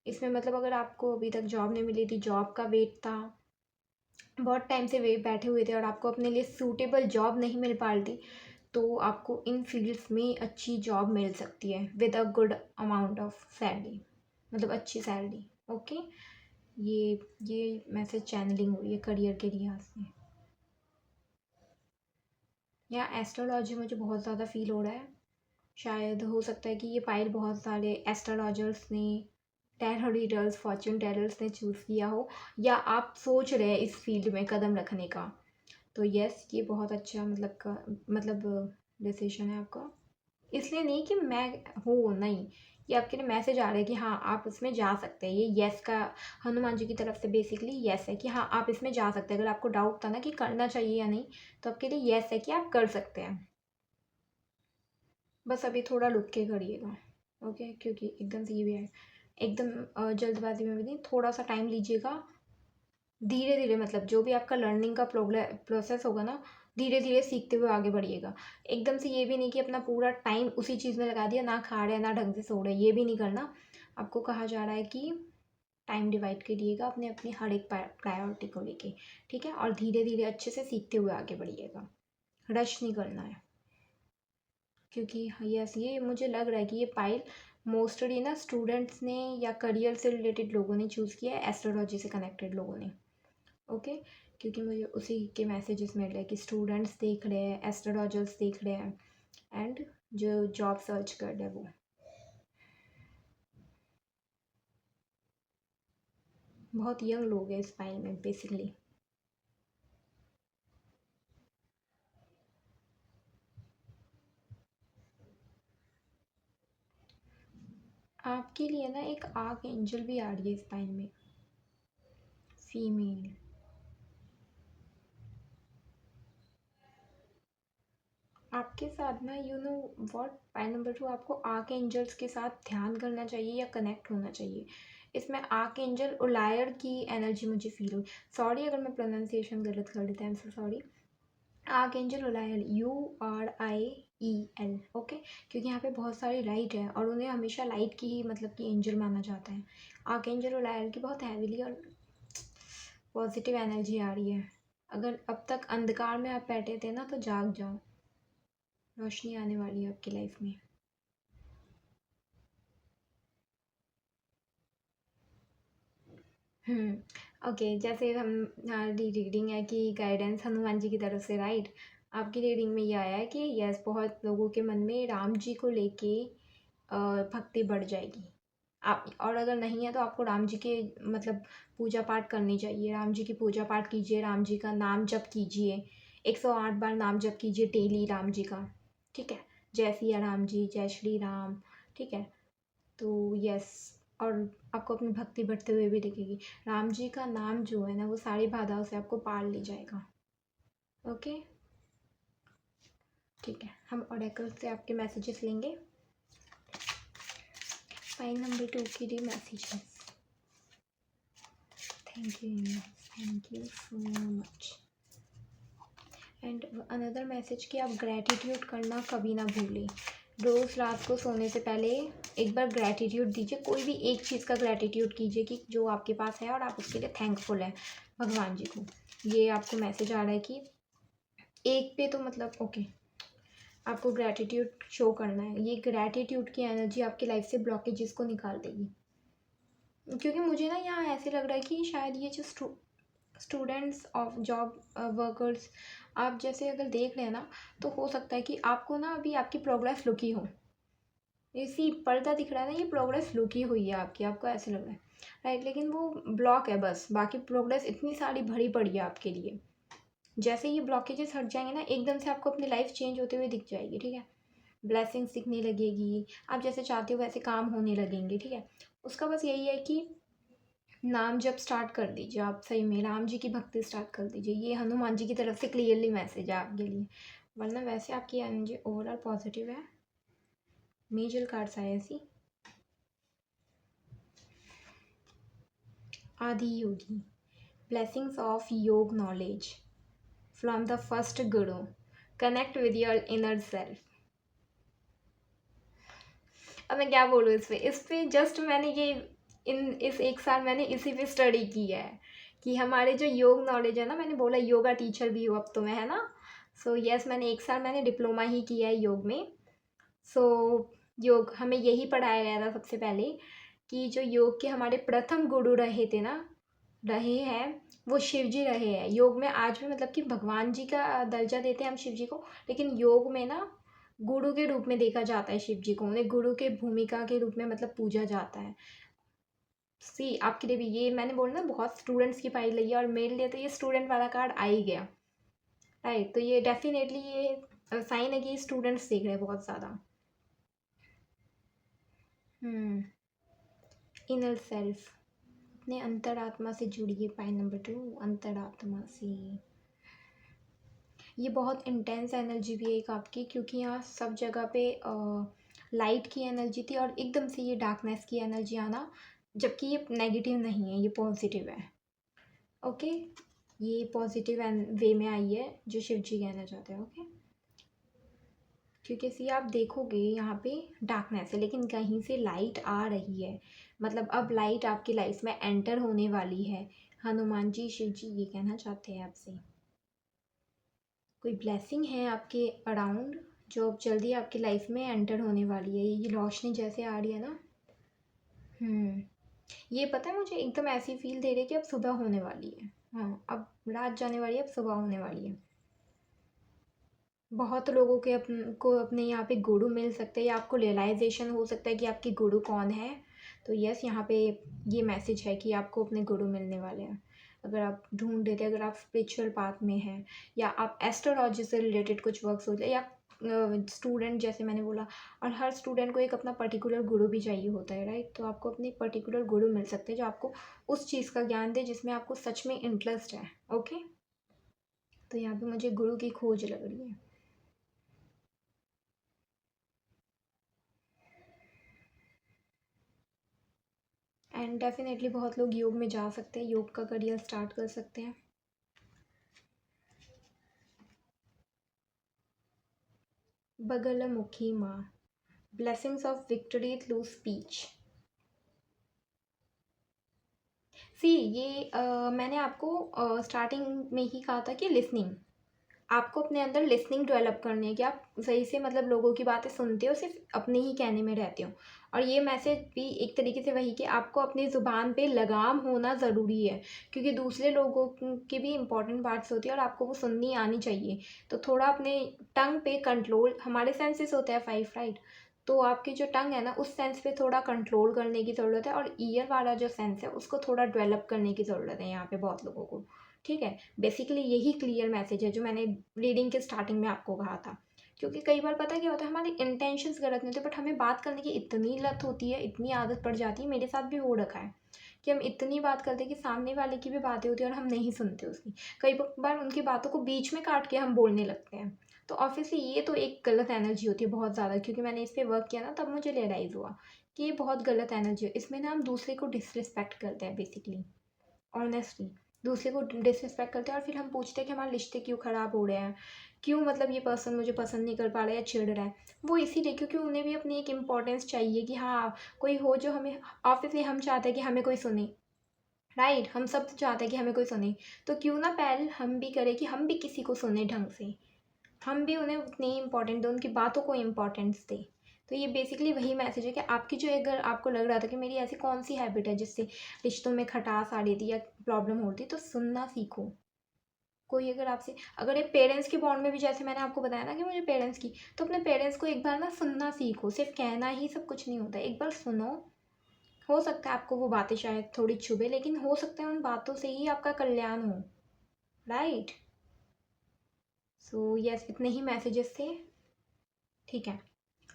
इसमें मतलब अगर आपको अभी तक जॉब नहीं मिली थी, जॉब का वेट था, बहुत टाइम से वे बैठे हुए थे और आपको अपने लिए सूटेबल जॉब नहीं मिल पा रही थी, तो आपको इन फील्ड्स में अच्छी जॉब मिल सकती है with a good amount of salary, मतलब अच्छी सैलरी। ओके, ये मैसेज चैनलिंग हुई है करियर के लिहाज से। या एस्ट्रोलॉजी मुझे बहुत ज़्यादा फील हो रहा है। शायद हो सकता है कि ये पाइल बहुत सारे एस्ट्रोलॉजर्स ने, टैरो रीडर्स, फॉर्च्यून टेलर्स ने चूज़ किया हो, या आप सोच रहे हैं इस फील्ड में कदम रखने का। तो यस, ये बहुत अच्छा मतलब डिसीजन है आपका। इसलिए नहीं कि मैं हूँ, नहीं, ये आपके लिए मैसेज आ रहा है कि हाँ, आप इसमें जा सकते हैं। ये यस का हनुमान जी की तरफ से बेसिकली यस है कि हाँ, आप इसमें जा सकते हैं। अगर आपको डाउट था ना कि करना चाहिए या नहीं, तो आपके लिए यस है कि आप कर सकते हैं। बस अभी थोड़ा रुक के करिएगा, ओके, क्योंकि एकदम से ये भी है, एकदम जल्दबाजी में भी नहीं, थोड़ा सा टाइम लीजिएगा। धीरे धीरे, मतलब जो भी आपका लर्निंग का प्रोसेस होगा ना, धीरे धीरे सीखते हुए आगे बढ़िएगा। एकदम से ये भी नहीं कि अपना पूरा टाइम उसी चीज़ में लगा दिया, ना खा रहे ना ढंग से सो रहे, ये भी नहीं करना। आपको कहा जा रहा है कि टाइम डिवाइड करिएगा अपने अपने हर एक प्रायोरिटी को लेके, ठीक है, और धीरे धीरे अच्छे से सीखते हुए आगे बढ़िएगा। रश नहीं करना है, क्योंकि यस, ये मुझे लग रहा है कि ये पाइल मोस्टली ना स्टूडेंट्स ने या करियर से रिलेटेड लोगों ने चूज़ किया है, एस्ट्रोलॉजी से कनेक्टेड लोगों ने। ओके, क्योंकि मुझे उसी के मैसेजेस मिल रहे हैं कि स्टूडेंट्स देख रहे हैं, एस्ट्रोलॉजर्स देख रहे हैं, एंड जो जॉब सर्च कर रहे हैं वो। बहुत यंग लोग हैं इस फाइल में बेसिकली। आपके लिए ना एक आर्क एंजल भी आ रही है इस फाइल में, फीमेल। आपके साथ ना, you know what, file number 2, आपको आर्क एंजल्स के साथ ध्यान करना चाहिए या कनेक्ट होना चाहिए। इसमें आर्क एंजल उलायर की एनर्जी मुझे फील हुई। सॉरी अगर मैं प्रोनाउंसिएशन गलत कर देता, I am so sorry. Archangel Uriel, URIEL, okay, क्योंकि यहाँ पे बहुत सारी लाइट है और उन्हें हमेशा लाइट की ही मतलब कि एंजल माना जाता है। आर्कएंजल उलायल की बहुत हैवीली और पॉजिटिव एनर्जी आ रही है। अगर अब तक अंधकार में आप बैठे थे ना, तो जाग जाओ, रोशनी आने वाली है आपकी लाइफ में। ओके, जैसे हम, हमारी रीडिंग है कि गाइडेंस हनुमान जी की तरफ से, राइट। आपकी रीडिंग में ये आया है कि यस, बहुत लोगों के मन में राम जी को लेके भक्ति बढ़ जाएगी। आप, और अगर नहीं है तो आपको राम जी के मतलब पूजा पाठ करनी चाहिए। राम जी की पूजा पाठ कीजिए, राम जी का नाम जप कीजिए, 108 बार नाम जप कीजिए डेली राम जी का, ठीक है। जय सिया राम जी, जय श्री राम, ठीक है। तो यस, और आपको अपनी भक्ति बढ़ते हुए भी दिखेगी। राम जी का नाम जो है ना, वो सारी बाधाओं से आपको पार ले जाएगा। ओके, ठीक है, हम ओरेकल से आपके मैसेजेस लेंगे। फाइल नंबर 2 के लिए messages. Thank you. Thank you so much. And another message कि आप ग्रैटिट्यूड करना कभी ना भूलें। रोज़ रात को सोने से पहले एक बार ग्रैटिट्यूड दीजिए, कोई भी एक चीज़ का ग्रैटिट्यूड कीजिए कि जो आपके पास है और आप उसके लिए थैंकफुल हैं भगवान जी को। ये आपको मैसेज आ रहा है कि एक पे तो मतलब ओके, आपको ग्रैटिट्यूड शो करना है। ये ग्रैटिट्यूड की एनर्जी आपकी लाइफ से ब्लॉकेजेस को निकाल देगी। क्योंकि मुझे ना यहाँ ऐसे लग रहा है कि शायद ये जो स्टूडेंट्स ऑफ जॉब वर्कर्स, आप जैसे अगर देख रहे हैं ना, तो हो सकता है कि आपको ना अभी आपकी प्रोग्रेस लुकी हो। इसी पर्दा दिख रहा है ना, ये प्रोग्रेस लुकी हुई है आपकी, आपको ऐसे लग रहा है राइट, लेकिन वो ब्लॉक है बस। बाकी प्रोग्रेस इतनी सारी भरी पड़ी है आपके लिए। जैसे ये ब्लॉकेजेस हट जाएंगे ना, एकदम से आपको अपनी लाइफ चेंज होते हुए दिख जाएगी। ठीक है, ब्लेसिंग्स दिखने लगेगी, आप जैसे चाहते हो वैसे काम होने लगेंगे। ठीक है, उसका बस यही है कि नाम जब स्टार्ट कर दीजिए, आप सही में राम जी की भक्ति स्टार्ट कर दीजिए। ये हनुमान जी की तरफ से क्लियरली मैसेज है आपके लिए, वरना वैसे आपकी एनर्जी ओवरऑल पॉजिटिव है। मेजर कार्ड्स आए ऐसी। आदि योगी, ब्लेसिंग्स ऑफ योग knowledge from the first Guru, connect with your inner self. अब मैं क्या बोलूँ इस पे जस्ट मैंने ये इस एक साल मैंने इसी पे स्टडी की है कि हमारे जो योग नॉलेज है ना, मैंने बोला योगा टीचर भी हूँ अब तो मैं, है ना। सो यस, मैंने एक साल मैंने डिप्लोमा ही किया है योग में। सो योग हमें यही पढ़ाया गया था सबसे पहले कि जो योग के हमारे प्रथम गुरु रहे थे ना, रहे हैं, वो शिव जी रहे हैं योग में आज भी। मतलब कि भगवान जी का दर्जा देते हैं हम शिव जी को, लेकिन योग में ना गुरु के रूप में देखा जाता है शिव जी को। उन्हें गुरु के भूमिका के रूप में मतलब पूजा जाता है। सी आपके लिए भी ये मैंने बोला ना, बहुत स्टूडेंट्स की फाइल ली है और मेरे लिए तो ये स्टूडेंट वाला कार्ड आ ही गया राइट। तो ये डेफिनेटली ये साइन है कि स्टूडेंट्स देख रहे हैं बहुत ज़्यादा। इनर सेल्फ, अपने अंतरात्मा से जुड़िए। पॉइंट नंबर 2, अंतरात्मा से। ये बहुत इंटेंस एनर्जी भी है एक आपकी, क्योंकि यहाँ सब जगह पे लाइट की एनर्जी थी और एकदम से ये डार्कनेस की एनर्जी आना, जबकि ये नेगेटिव नहीं है, ये पॉजिटिव है। ओके, ये पॉजिटिव वे में आई है जो शिव जी कहना चाहते हैं। ओके, क्योंकि सी आप देखोगे यहाँ पे डार्कनेस है, लेकिन कहीं से लाइट आ रही है। मतलब अब लाइट आपकी लाइफ में एंटर होने वाली है। हनुमान जी शिव जी ये कहना चाहते हैं आपसे, कोई ब्लेसिंग है आपके अराउंड जो अब जल्दी आपकी लाइफ में एंटर होने वाली है। ये रोशनी जैसे आ रही है ना, ये पता है मुझे एकदम ऐसी फील दे रही है कि अब सुबह होने वाली है। हाँ, अब रात जाने वाली है, अब सुबह होने वाली है। बहुत लोगों के को अपने यहाँ पे गुरु मिल सकते हैं, या आपको रियलाइजेशन हो सकता है कि आपकी गुरु कौन है। तो यस, यहाँ पे ये मैसेज है कि आपको अपने गुरु मिलने वाले हैं। अगर आप ढूंढ रहे थे, अगर आप स्पिरिचुअल पाथ में हैं, या आप एस्ट्रोलॉजी से रिलेटेड कुछ वर्क सोच रहे, या स्टूडेंट जैसे मैंने बोला, और हर स्टूडेंट को एक अपना पर्टिकुलर गुरु भी चाहिए होता है राइट। तो आपको अपने पर्टिकुलर गुरु मिल सकते हैं जो आपको उस चीज़ का ज्ञान दे जिसमें आपको सच में इंटरेस्ट है। ओके, तो यहाँ पे मुझे गुरु की खोज लग रही है। एंड डेफिनेटली बहुत लोग योग में जा सकते हैं, योग का करियर स्टार्ट कर सकते हैं। Baglamukhi Maa, blessings of victory through speech. See ये मैंने आपको स्टार्टिंग में ही कहा था कि लिसनिंग, आपको अपने अंदर लिसनिंग डेवलप करनी है कि आप सही से मतलब लोगों की बातें सुनते हो, सिर्फ अपने ही कहने में रहते हो। और ये मैसेज भी एक तरीके से वही कि आपको अपनी ज़ुबान पे लगाम होना ज़रूरी है, क्योंकि दूसरे लोगों की भी इंपॉर्टेंट बाट्स होती है और आपको वो सुननी आनी चाहिए। तो थोड़ा अपने टंग पे कंट्रोल, हमारे सेंसेस होते हैं 5 राइट, तो आपकी जो टंग है ना उस सेंस पे थोड़ा कंट्रोल करने की ज़रूरत है, और ईयर वाला जो सेंस है उसको थोड़ा डेवलप करने की ज़रूरत है यहाँ पे बहुत लोगों को। ठीक है, बेसिकली यही क्लियर मैसेज है जो मैंने रीडिंग के स्टार्टिंग में आपको कहा था। क्योंकि कई बार पता क्या होता है, हमारी इंटेंशंस गलत नहीं होते, बट हमें बात करने की इतनी लत होती है, इतनी आदत पड़ जाती है, मेरे साथ भी हो रखा है कि हम इतनी बात करते हैं कि सामने वाले की भी बातें होती है और हम नहीं सुनते उसकी। कई बार उनकी बातों को बीच में काट के हम बोलने लगते हैं। तो ऑब्वियसली ये तो एक गलत एनर्जी होती है बहुत ज़्यादा, क्योंकि मैंने इस पर वर्क किया ना, तब मुझे रियलाइज़ हुआ कि ये बहुत गलत एनर्जी है। इसमें ना हम दूसरे को डिसरिस्पेक्ट करते हैं बेसिकली, ऑनेस्टली। दूसरे को डिसरिस्पेक्ट करते हैं और फिर हम पूछते हैं कि हमारे रिश्ते क्यों ख़राब हो रहे हैं, क्यों मतलब ये पर्सन मुझे पसंद नहीं कर पा रहा है या चिढ़ रहा है। वो इसीलिए क्योंकि उन्हें भी अपनी एक इम्पोर्टेंस चाहिए कि हाँ कोई हो जो हमें, ऑब्वियसली हम चाहते हैं कि हमें कोई सुने, राइट, हम सब चाहते हैं कि हमें कोई सुने। तो क्यों ना पहल हम भी करें कि हम भी किसी को सुने ढंग से, हम भी उन्हें उतनी ही इम्पोर्टेंट दें, उनकी बातों को इम्पोर्टेंस दें। तो ये बेसिकली वही मैसेज है कि आपकी जो, अगर आपको लग रहा था कि मेरी ऐसी कौन सी हैबिट है जिससे रिश्तों में खटास आ रही थी या प्रॉब्लम हो रही थी, तो सुनना सीखो। कोई अगर आपसे, अगर एक पेरेंट्स के बॉन्ड में भी जैसे मैंने आपको बताया ना कि मुझे पेरेंट्स की, तो अपने पेरेंट्स को एक बार ना सुनना सीखो। सिर्फ कहना ही सब कुछ नहीं होता, एक बार सुनो। हो सकता है आपको वो बातें शायद थोड़ी चुभे, लेकिन हो सकता है उन बातों से ही आपका कल्याण हो, राइट। सो यस, इतने ही मैसेजेस थे। ठीक है,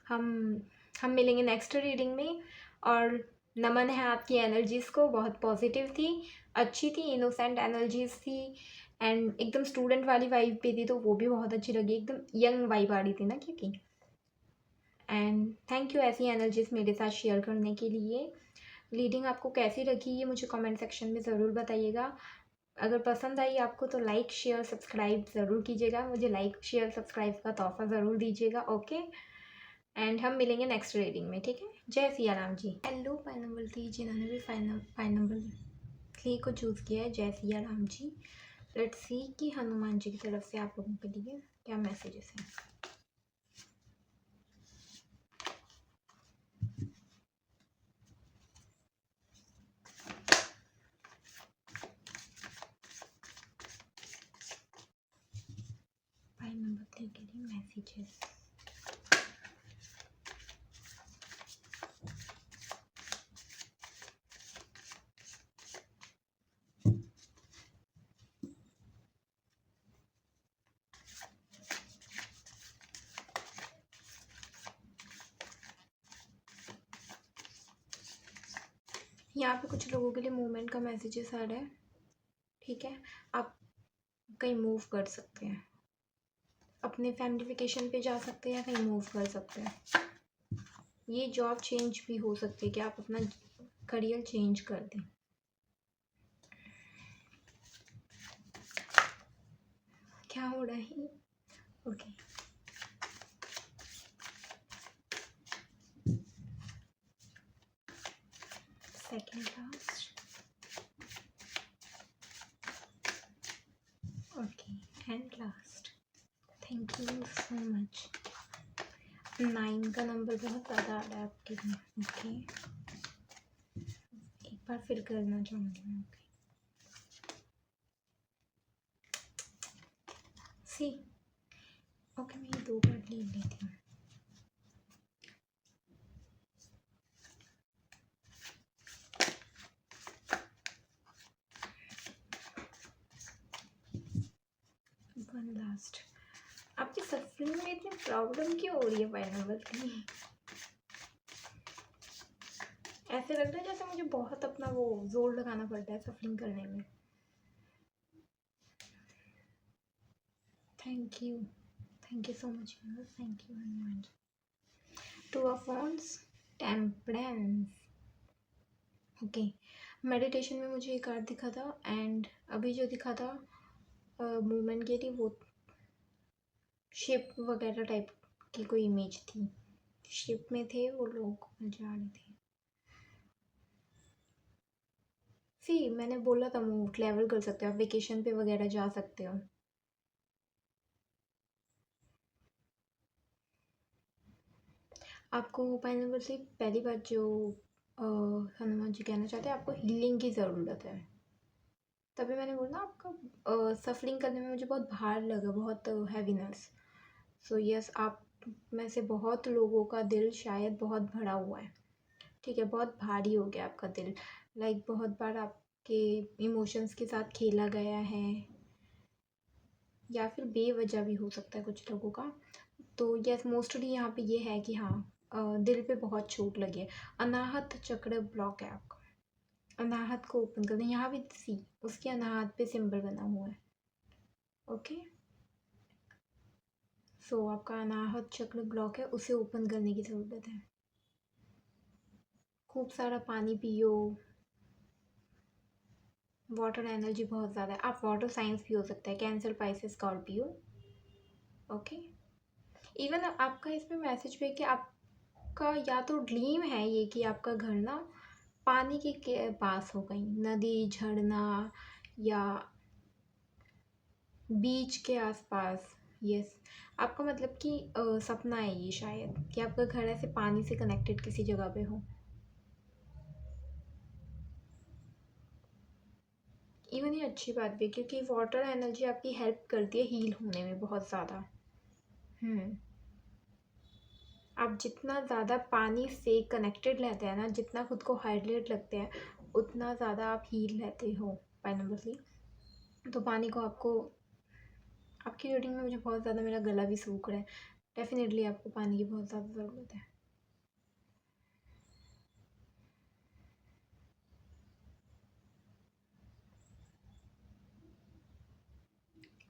हम हम मिलेंगे नेक्स्ट रीडिंग में। और नमन है आपकी एनर्जीज़ को, बहुत पॉजिटिव थी, अच्छी थी, इनोसेंट एनर्जीज थी, एंड एकदम स्टूडेंट वाली वाइब पे थी, तो वो भी बहुत अच्छी लगी, एकदम यंग वाइब आ रही थी ना क्योंकि। एंड थैंक यू ऐसी एनर्जीज मेरे साथ शेयर करने के लिए। रीडिंग आपको कैसी लगी ये मुझे कमेंट सेक्शन में ज़रूर बताइएगा। अगर पसंद आई आपको तो लाइक शेयर सब्सक्राइब ज़रूर कीजिएगा, मुझे लाइक शेयर सब्सक्राइब का तोहफा ज़रूर दीजिएगा, ओके। एंड हम मिलेंगे नेक्स्ट रीडिंग में, ठीक है। जय सिया राम जी। हेलो 5 नंबर 3 जिन्होंने भी 5 नंबर 3 को चूज़ किया है, जय सिया राम जी। लेट्स सी कि हनुमान जी की तरफ से आप लोगों के लिए क्या मैसेजेस हैं। फाइव नंबर 3 के लिए मैसेजेस। यहाँ पे कुछ लोगों के लिए मूवमेंट का मैसेजेस आ रहा है, ठीक है। आप कहीं मूव कर सकते हैं, अपने फैमिली वेकेशन पे जा सकते हैं या कहीं मूव कर सकते हैं। ये जॉब चेंज भी हो सकती है कि आप अपना करियर चेंज कर दें। क्या हो रहा है, okay. Second last, okay, and last. Thank you so much. 9 का नंबर बहुत ज़्यादा आ रहा है आपके लिए, ओके। एक बार फिर करना चाहूँगी मैं, ओके। सी, ओके, मैं ये 2 कार्ड ले लेती हूँ। One last. आपकी सफरिंग में इतनी प्रॉब्लम क्यों हो रही है 5 नंबर 3? ऐसे लगता है जैसे मुझे बहुत अपना वो जोर लगाना पड़ता है सफरिंग करने में। Thank you so much, thank you Hanuman ji. 2 of wands, temperance, okay. Meditation में मुझे एक कार्ड दिखा था, एंड अभी जो दिखा था मूवमेंट के लिए, वो शिप वगैरह टाइप की कोई इमेज थी, शिप में थे वो लोग, जा रहे थे। सी, मैंने बोला था मूव ट्रैवल कर सकते हो आप, वेकेशन पे वगैरह जा सकते हो। आपको 5 नंबर से पहली बात जो हनुमान जी कहना चाहते हैं, आपको हीलिंग की ज़रूरत है। तभी मैंने बोला ना आपका सफरिंग करने में मुझे बहुत भार लगा, बहुत हैवीनेस। सो यस, आप में से बहुत लोगों का दिल शायद बहुत भरा हुआ है, ठीक है, बहुत भारी हो गया आपका दिल। लाइक बहुत बार आपके इमोशंस के साथ खेला गया है, या फिर बेवजह भी हो सकता है कुछ लोगों का। तो यस, मोस्टली यहाँ पे ये है कि हाँ दिल पे बहुत चोट लगी है। अनाहत चक्र ब्लॉक है आपका, अनाहत को ओपन करना, यहाँ भी सी उसके अनाहत पे सिंबल बना हुआ है, ओके। सो आपका अनाहत चक्र ब्लॉक है, उसे ओपन करने की ज़रूरत है। खूब सारा पानी पियो, वाटर एनर्जी बहुत ज़्यादा है। आप वाटर साइंस भी हो सकता है, cancer, Pisces, Scorpio. Okay. Even आपका इसमें मैसेज भी है कि आपका या तो ड्रीम है ये कि आपका घर ना पानी के पास हो, कहीं नदी, झरना या बीच के आसपास। यस। आपका मतलब कि सपना है ये शायद कि आपका घर ऐसे पानी से कनेक्टेड किसी जगह पे हो। इवन ये अच्छी बात भी है क्योंकि वाटर एनर्जी आपकी हेल्प करती है हील होने में बहुत ज़्यादा। हम्म। आप जितना ज़्यादा पानी से कनेक्टेड रहते हैं ना, जितना खुद को हाइड्रेट लगते हैं, उतना ज़्यादा आप हील रहते हो पाइनेबली। तो पानी को आपको, आपकी रीडिंग में मुझे बहुत ज़्यादा, मेरा गला भी सूख रहा है, डेफिनेटली आपको पानी की बहुत ज़्यादा ज़रूरत है।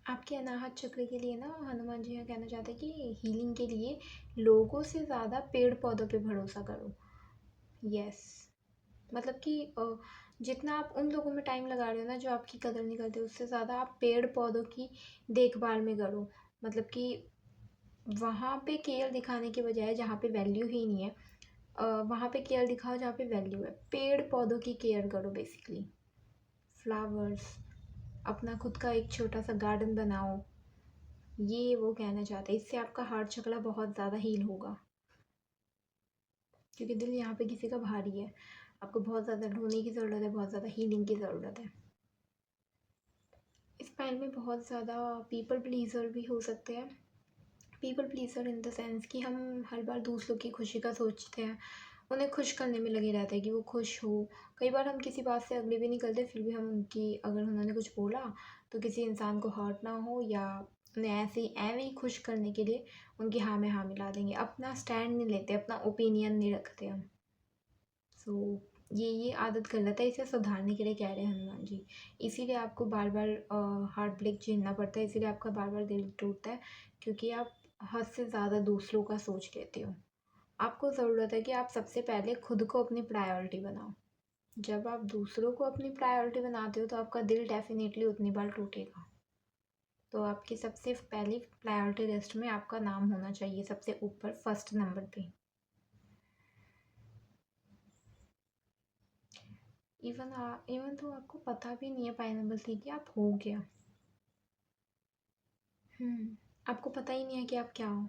आपके अनाहत चक्र के लिए ना हनुमान जी यहाँ कहना चाहते हैं कि हीलिंग के लिए लोगों से ज़्यादा पेड़ पौधों पे भरोसा करो। यस। मतलब कि जितना आप उन लोगों में टाइम लगा रहे हो ना जो आपकी कदर नहीं करते, उससे ज़्यादा आप पेड़ पौधों की देखभाल में करो। मतलब कि वहाँ पे केयर दिखाने के बजाय जहाँ पे वैल्यू ही नहीं है, वहाँ पे केयर दिखाओ जहाँ पे वैल्यू है। पेड़ पौधों की केयर करो बेसिकली। फ्लावर्स, अपना खुद का एक छोटा सा गार्डन बनाओ, ये वो कहना चाहते हैं। इससे आपका हार्ट चक्र बहुत ज़्यादा हील होगा क्योंकि दिल यहाँ पे किसी का भारी है। आपको बहुत ज़्यादा ढोने की ज़रूरत है, बहुत ज़्यादा हीलिंग की ज़रूरत है। इस टाइम में बहुत ज़्यादा पीपल प्लीज़र भी हो सकते हैं। People pleaser in the sense कि हम हर बार दूसरों की खुशी का सोचते हैं, उन्हें खुश करने में लगे रहते हैं कि वो खुश हो। कई बार हम किसी बात से अग्री भी नहीं करते, फिर भी हम उनकी, अगर उन्होंने कुछ बोला तो किसी इंसान को हर्ट ना हो, या उन्हें ऐसे ही एवं ही खुश करने के लिए उनकी हाँ में हाँ मिला देंगे। अपना स्टैंड नहीं लेते, अपना ओपिनियन नहीं रखते हम। सो ये आदत गलत है, इसे सुधारने के लिए कह रहे हैं हनुमान जी। इसीलिए आपको बार बार हार्ट ब्रेक झेलना पड़ता है, इसीलिए आपका बार बार दिल टूटता है, क्योंकि आप हद से ज़्यादा दूसरों का सोच लेते हो। आपको ज़रूरत है कि आप सबसे पहले खुद को अपनी प्रायोरिटी बनाओ। जब आप दूसरों को अपनी प्रायोरिटी बनाते हो तो आपका दिल डेफिनेटली उतनी बार टूटेगा। तो आपकी सबसे पहली प्रायोरिटी लिस्ट में आपका नाम होना चाहिए सबसे ऊपर, फर्स्ट नंबर पे। इवन तो आपको पता भी नहीं है पाइनेबल सी कि आप हो क्या। आपको पता ही नहीं है कि आप क्या हो।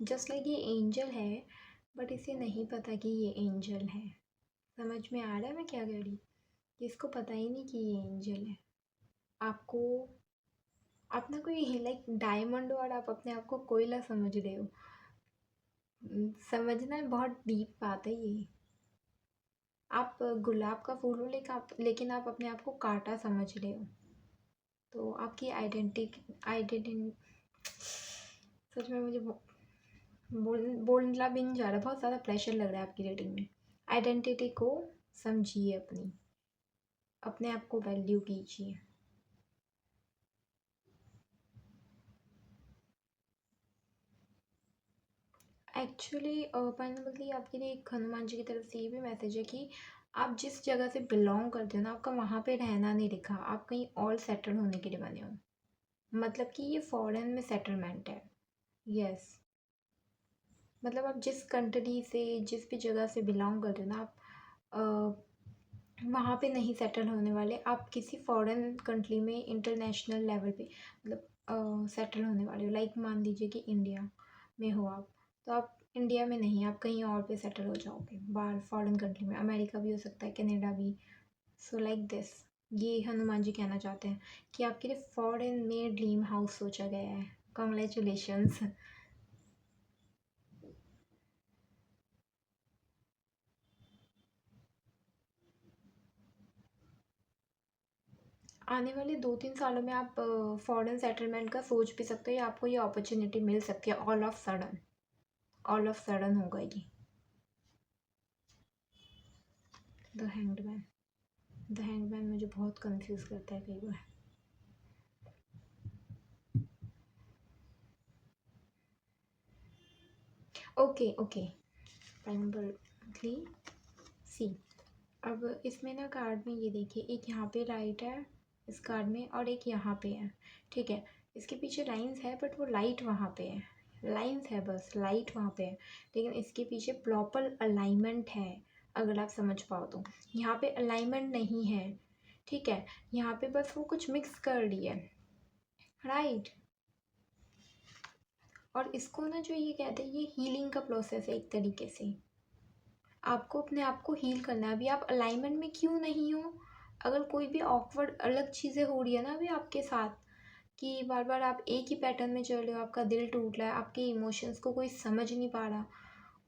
जस्ट लाइक ये एंजल है, बट इसे नहीं पता कि ये एंजल है। समझ में आ रहा है मैं क्या कह रही? इसको पता ही नहीं कि ये एंजल है। आपको अपना कोई लाइक डायमंड हो और आप अपने आप को कोयला समझ रहे हो। समझना है, बहुत डीप बात है ये। आप गुलाब का फूल हो, लेकिन आप अपने आप को कांटा समझ रहे हो। तो आपकी आइडेंटिटी आइडेंटिटी सच में मुझे बोलना भी नहीं जा रहा, बहुत ज़्यादा प्रेशर लग रहा है आपकी रेटिंग में। आइडेंटिटी को समझिए, अपने आप को वैल्यू कीजिए। एक्चुअली फाइनली आपके लिए एक हनुमान जी की तरफ से ये भी मैसेज है कि आप जिस जगह से बिलोंग करते हो ना, आपका वहाँ पे रहना नहीं लिखा, आप कहीं और सेटल होने के लिए बने हो। मतलब कि ये फॉरेन में सेटलमेंट है। यस। मतलब आप जिस कंट्री से, जिस भी जगह से बिलोंग करते हो ना, आप वहाँ पे नहीं सेटल होने वाले। आप किसी फॉरेन कंट्री में इंटरनेशनल लेवल पे मतलब सेटल होने वाले हो। लाइक मान लीजिए कि इंडिया में हो आप, तो आप इंडिया में नहीं, आप कहीं और पे सेटल हो जाओगे बाहर फॉरेन कंट्री में। अमेरिका भी हो सकता है, कनाडा भी। सो लाइक दिस, ये हनुमान जी कहना चाहते हैं कि आपके लिए फॉरेन में ड्रीम हाउस सोचा गया है। कॉन्ग्रेचुलेशंस। आने वाले 2-3 सालों में आप फॉरेन सेटलमेंट का सोच भी सकते हो, या आपको ये अपॉर्चुनिटी मिल सकती है all of sudden. All of sudden होगा ये। The hanged man. The hanged man मुझे बहुत कंफ्यूज करता है कई बार। Okay okay. Number 3 see. अब इसमें ना कार्ड में ये देखिए, एक यहाँ पे लाइट है इस कार्ड में और एक यहाँ पे है, ठीक है। इसके पीछे लाइंस है बट वो लाइट वहाँ पे है, लाइंस है बस, लाइट वहाँ पे है, लेकिन इसके पीछे प्रॉपर अलाइनमेंट है। अगर आप समझ पाओ तो यहाँ पे अलाइनमेंट नहीं है, ठीक है। यहाँ पे बस वो कुछ मिक्स कर रही है, राइट। और इसको ना जो ये कहते हैं, ये हीलिंग का प्रोसेस है एक तरीके से। आपको अपने आप को हील करना है। अभी आप अलाइनमेंट में क्यों नहीं हो? अगर कोई भी ऑकवर्ड अलग चीज़ें हो रही है ना अभी आपके साथ, कि बार बार आप एक ही पैटर्न में चल रहे हो, आपका दिल टूट रहा है, आपके इमोशंस को कोई समझ नहीं पा रहा,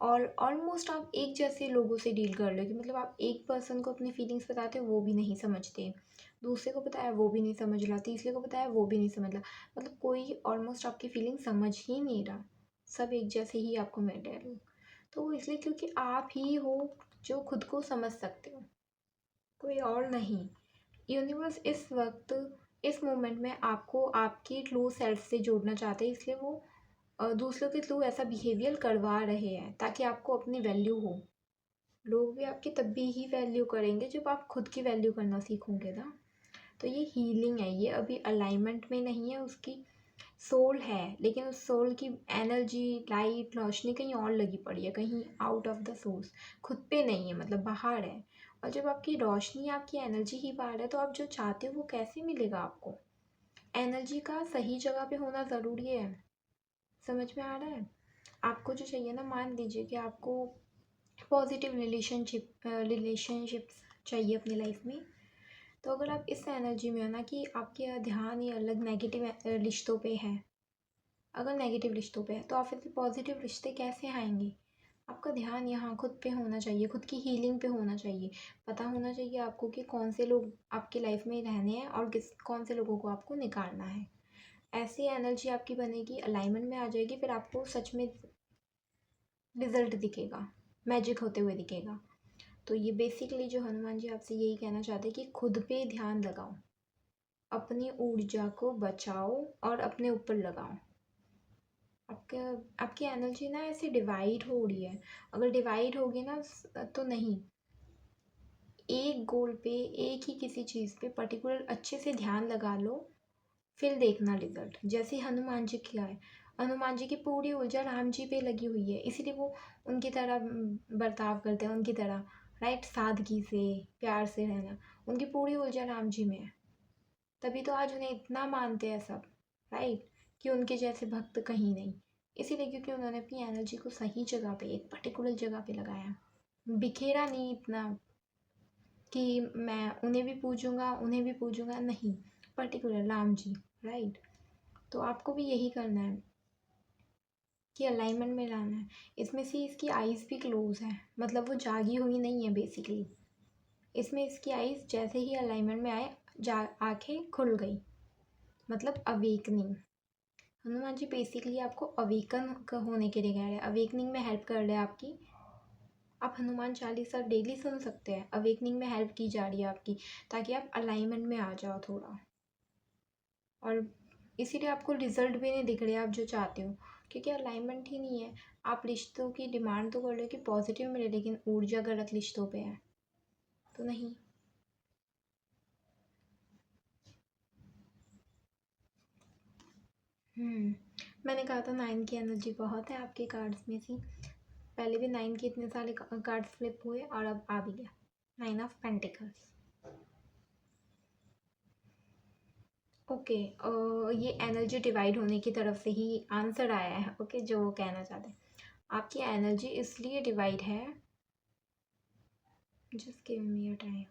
और ऑलमोस्ट आप एक जैसे लोगों से डील कर रहे हो, कि मतलब आप एक पर्सन को अपनी फीलिंग्स बताते हो वो भी नहीं समझते, दूसरे को बताया वो भी नहीं समझ रहा, तीसरे को बताया वो भी नहीं समझ रहा, मतलब कोई ऑलमोस्ट आपकी फीलिंग समझ ही नहीं रहा, सब एक जैसे ही आपको मिल रहे हैं लोग। तो वो इसलिए क्योंकि आप ही हो जो खुद को समझ सकते हो, कोई और नहीं। यूनिवर्स इस वक्त, इस मोमेंट में आपको आपकी ट्रू सेल्फ से जोड़ना चाहते हैं, इसलिए वो दूसरों के थ्रू ऐसा बिहेवियर करवा रहे हैं ताकि आपको अपनी वैल्यू हो। लोग भी आपकी तब भी ही वैल्यू करेंगे जब आप खुद की वैल्यू करना सीखोगे ना। तो ये हीलिंग है, ये अभी अलाइनमेंट में नहीं है, उसकी सोल है, लेकिन उस सोल की एनर्जी, लाइट, रोशनी कहीं और लगी पड़ी है, कहीं आउट ऑफ द सोर्स, खुद पे नहीं है, मतलब बाहर है। और जब आपकी रोशनी, आपकी एनर्जी ही बाहर है तो आप जो चाहते हो वो कैसे मिलेगा आपको? एनर्जी का सही जगह पे होना ज़रूरी है। समझ में आ रहा है? आपको जो चाहिए ना, मान लीजिए कि आपको पॉजिटिव रिलेशनशिप्स चाहिए अपनी लाइफ में, तो अगर आप इस एनर्जी में हो ना कि आपके ध्यान ये अलग नेगेटिव रिश्तों पे है, अगर नेगेटिव रिश्तों पे है तो आप फिर पॉजिटिव रिश्ते कैसे आएंगे? आपका ध्यान यहाँ खुद पे होना चाहिए, खुद की हीलिंग पे होना चाहिए। पता होना चाहिए आपको कि कौन से लोग आपकी लाइफ में रहने हैं और कौन से लोगों को आपको निकालना है। ऐसी एनर्जी आपकी बनेगी, अलाइनमेंट में आ जाएगी, फिर आपको सच में रिजल्ट दिखेगा, मैजिक होते हुए दिखेगा। तो ये बेसिकली जो हनुमान जी आपसे यही कहना चाहते हैं कि खुद पे ध्यान लगाओ, अपनी ऊर्जा को बचाओ और अपने ऊपर लगाओ। आपके आपकी एनर्जी ना ऐसे डिवाइड हो रही है, अगर डिवाइड होगी ना तो नहीं, एक गोल पे, एक ही किसी चीज़ पे पर्टिकुलर अच्छे से ध्यान लगा लो, फिर देखना रिजल्ट। जैसे हनुमान जी किया है, हनुमान जी की पूरी ऊर्जा राम जी पे लगी हुई है, इसीलिए वो उनकी तरह बर्ताव करते हैं, उनकी तरह, राइट, सादगी से, प्यार से रहना, उनकी पूरी ऊर्जा राम जी में है। तभी तो आज उन्हें इतना मानते हैं सब, राइट, कि उनके जैसे भक्त कहीं नहीं। इसीलिए क्योंकि उन्होंने अपनी एनर्जी को सही जगह पे, एक पर्टिकुलर जगह पे लगाया, बिखेरा नहीं इतना कि मैं उन्हें भी पूजूंगा उन्हें भी पूजूंगा, नहीं, पर्टिकुलर राम जी, राइट। तो आपको भी यही करना है कि अलाइनमेंट में लाना है। इसमें से इसकी आइज़ भी क्लोज है, मतलब वो जागी हुई नहीं है बेसिकली। इसमें इसकी आइज़ जैसे ही अलाइनमेंट में आए, जा आँखें खुल गई, मतलब अवेकनिंग। हनुमान जी बेसिकली आपको अवेकन होने के लिए कह रहे हैं, अवेकनिंग में हेल्प कर रहे हैं आपकी। आप हनुमान चालीसा डेली सुन सकते हैं, अवेकनिंग में हेल्प की जा रही है आपकी, ताकि आप अलाइनमेंट में आ जाओ थोड़ा। और इसीलिए आपको रिजल्ट भी नहीं दिख रहे आप जो चाहते हो, क्योंकि अलाइनमेंट ही नहीं है। आप रिश्तों की डिमांड तो कर रहे हो कि पॉजिटिव मिले, लेकिन ऊर्जा गलत रिश्तों पे है, तो नहीं। मैंने कहा था 9 की एनर्जी बहुत है आपके कार्ड्स में से, पहले भी 9 के इतने सारे कार्ड्स फ्लिप हुए और अब आ भी गया 9 ऑफ पेंटिकल्स। ओके, ये एनर्जी डिवाइड होने की तरफ से ही आंसर आया है, ओके, जो वो कहना चाहते हैं। आपकी एनर्जी इसलिए डिवाइड है, just give me a time.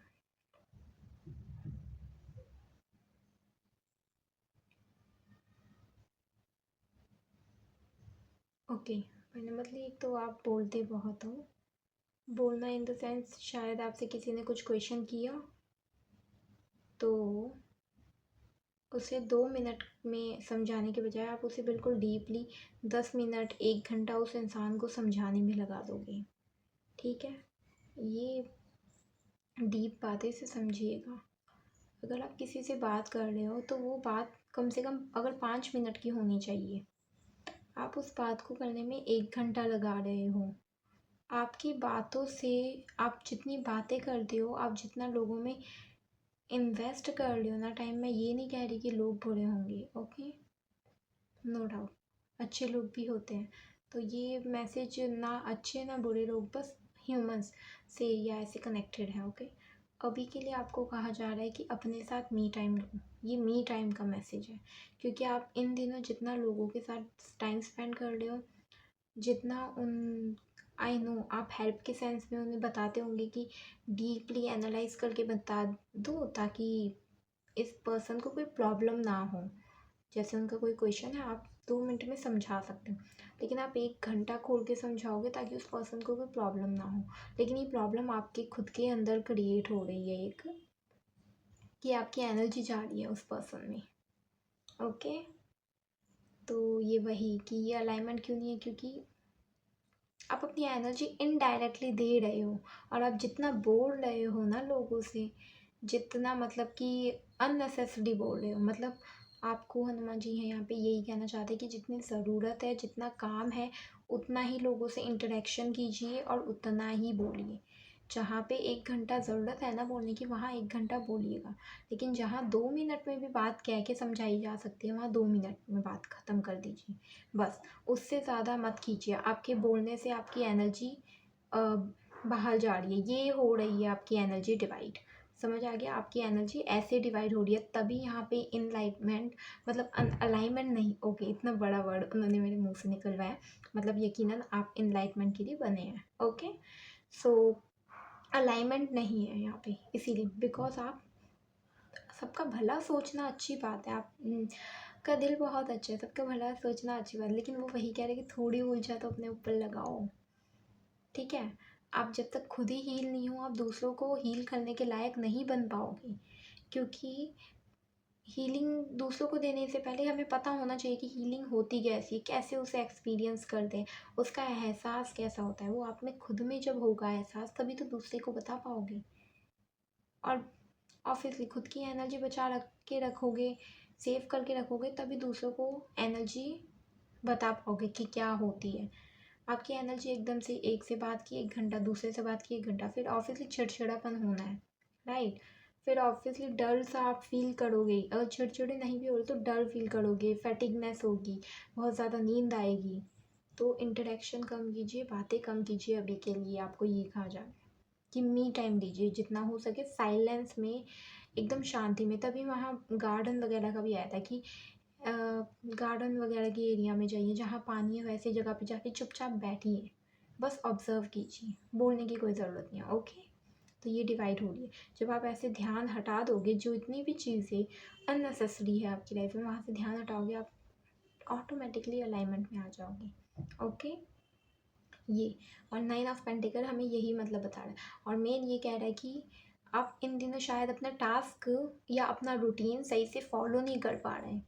Okay, मैंने मतलब एक तो आप बोलते बहुत हो, बोलना इन द सेंस शायद आपसे किसी ने कुछ क्वेश्चन किया तो उसे 2 मिनट में समझाने के बजाय आप उसे बिल्कुल डीपली 10 मिनट 1 घंटा उस इंसान को समझाने में लगा दोगे, ठीक है। ये डीप बातें से समझिएगा। अगर आप किसी से बात कर रहे हो तो वो बात कम से कम अगर 5 मिनट की होनी चाहिए, आप उस बात को करने में 1 घंटा लगा रहे हो, आपकी बातों से, आप जितनी बातें करते हो, आप जितना लोगों में इन्वेस्ट कर रहे हो ना टाइम, मैं ये नहीं कह रही कि लोग बुरे होंगे, ओके, नो डाउट अच्छे लोग भी होते हैं। तो ये मैसेज ना अच्छे ना बुरे लोग, बस ह्यूमंस से या ऐसे कनेक्टेड है, ओके। अभी के लिए आपको कहा जा रहा है कि अपने साथ मी टाइम लो, ये मी टाइम का मैसेज है। क्योंकि आप इन दिनों जितना लोगों के साथ टाइम स्पेंड कर रहे हो, जितना उन, आई नो आप हेल्प के सेंस में उन्हें बताते होंगे कि डीपली एनालाइज करके बता दो, ताकि इस पर्सन को कोई प्रॉब्लम ना हो। जैसे उनका कोई क्वेश्चन है, आप 2 मिनट में समझा सकते हो, लेकिन आप 1 घंटा खोल के समझाओगे ताकि उस पर्सन को कोई प्रॉब्लम ना हो। लेकिन ये प्रॉब्लम आपके खुद के अंदर क्रिएट हो रही है, एक कि आपकी एनर्जी जा रही है उस पर्सन में, ओके। तो ये वही कि ये अलाइनमेंट क्यों नहीं है, क्योंकि आप अपनी एनर्जी इनडायरेक्टली दे रहे हो। और आप जितना बोल रहे हो ना लोगों से, जितना मतलब कि अननेसेसरी बोल रहे हो, मतलब आपको हनुमान जी हैं यहाँ पे यही कहना चाहते हैं कि जितनी ज़रूरत है, जितना काम है, उतना ही लोगों से इंटरेक्शन कीजिए और उतना ही बोलिए। जहाँ पे 1 घंटा ज़रूरत है ना बोलने की, वहाँ 1 घंटा बोलिएगा। लेकिन जहाँ 2 मिनट में भी बात कह के समझाई जा सकती है, वहाँ 2 मिनट में बात ख़त्म कर दीजिए बस। उससे ज़्यादा मत कीजिए। आपके बोलने से आपकी एनर्जी बाहर जा रही है, ये हो रही है आपकी एनर्जी डिवाइड। समझ आ गया? आपकी एनर्जी ऐसे डिवाइड हो रही है, तभी यहाँ पे इनलाइटमेंट, मतलब अलाइनमेंट नहीं, ओके, इतना बड़ा वर्ड उन्होंने मेरे मुंह से निकलवाया। मतलब यकीनन आप इनलाइटमेंट के लिए बने हैं, ओके। सो अलाइनमेंट नहीं है यहाँ पे, इसीलिए बिकॉज आप, सबका भला सोचना अच्छी बात है, आप का दिल बहुत अच्छा है, सबका भला सोचना अच्छी बात है, लेकिन वो वही कह रहे कि थोड़ी ऊर्जा तो अपने ऊपर लगाओ, ठीक है। आप जब तक खुद ही हील नहीं हो, आप दूसरों को हील करने के लायक नहीं बन पाओगे। क्योंकि हीलिंग दूसरों को देने से पहले हमें पता होना चाहिए कि हीलिंग होती कैसी है, कैसे उसे एक्सपीरियंस करते हैं, उसका एहसास कैसा होता है। वो आप में खुद में जब होगा एहसास, तभी तो दूसरे को बता पाओगे। और ऑब्वियसली खुद की एनर्जी बचा रख के रखोगे, सेव करके रखोगे, तभी दूसरों को एनर्जी बता पाओगे कि क्या होती है। आपकी एनर्जी एकदम से एक से बात की 1 घंटा, दूसरे से बात की 1 घंटा, फिर ऑब्वियसली चिड़चिड़ापन होना है, राइट। फिर ऑब्वियसली डर सा आप फील करोगे, अगर चिड़चिड़े नहीं भी हो रहे तो डर फील करोगे, फैटिगनेस होगी, बहुत ज़्यादा नींद आएगी। तो इंटरेक्शन कम कीजिए, बातें कम कीजिए। अभी के लिए आपको ये कहा जाए कि मी टाइम दीजिए, जितना हो सके साइलेंस में, एकदम शांति में। तभी वहाँ गार्डन वगैरह का भी आया था कि गार्डन वगैरह के एरिया में जाइए, जहाँ पानी है वैसी जगह पे जाके चुपचाप बैठिए, बस ऑब्जर्व कीजिए, बोलने की कोई ज़रूरत नहीं है, ओके। तो ये डिवाइड हो रही है। जब आप ऐसे ध्यान हटा दोगे, जो इतनी भी चीज़ें अननेसेसरी है आपकी लाइफ में, वहाँ से ध्यान हटाओगे, आप ऑटोमेटिकली अलाइनमेंट में आ जाओगे, ओके। ये, और 9 ऑफ पेंटिकल हमें यही मतलब बता रहा है। और मेन ये कह रहा है कि आप इन दिनों शायद अपना टास्क या अपना रूटीन सही से फॉलो नहीं कर पा रहे हैं।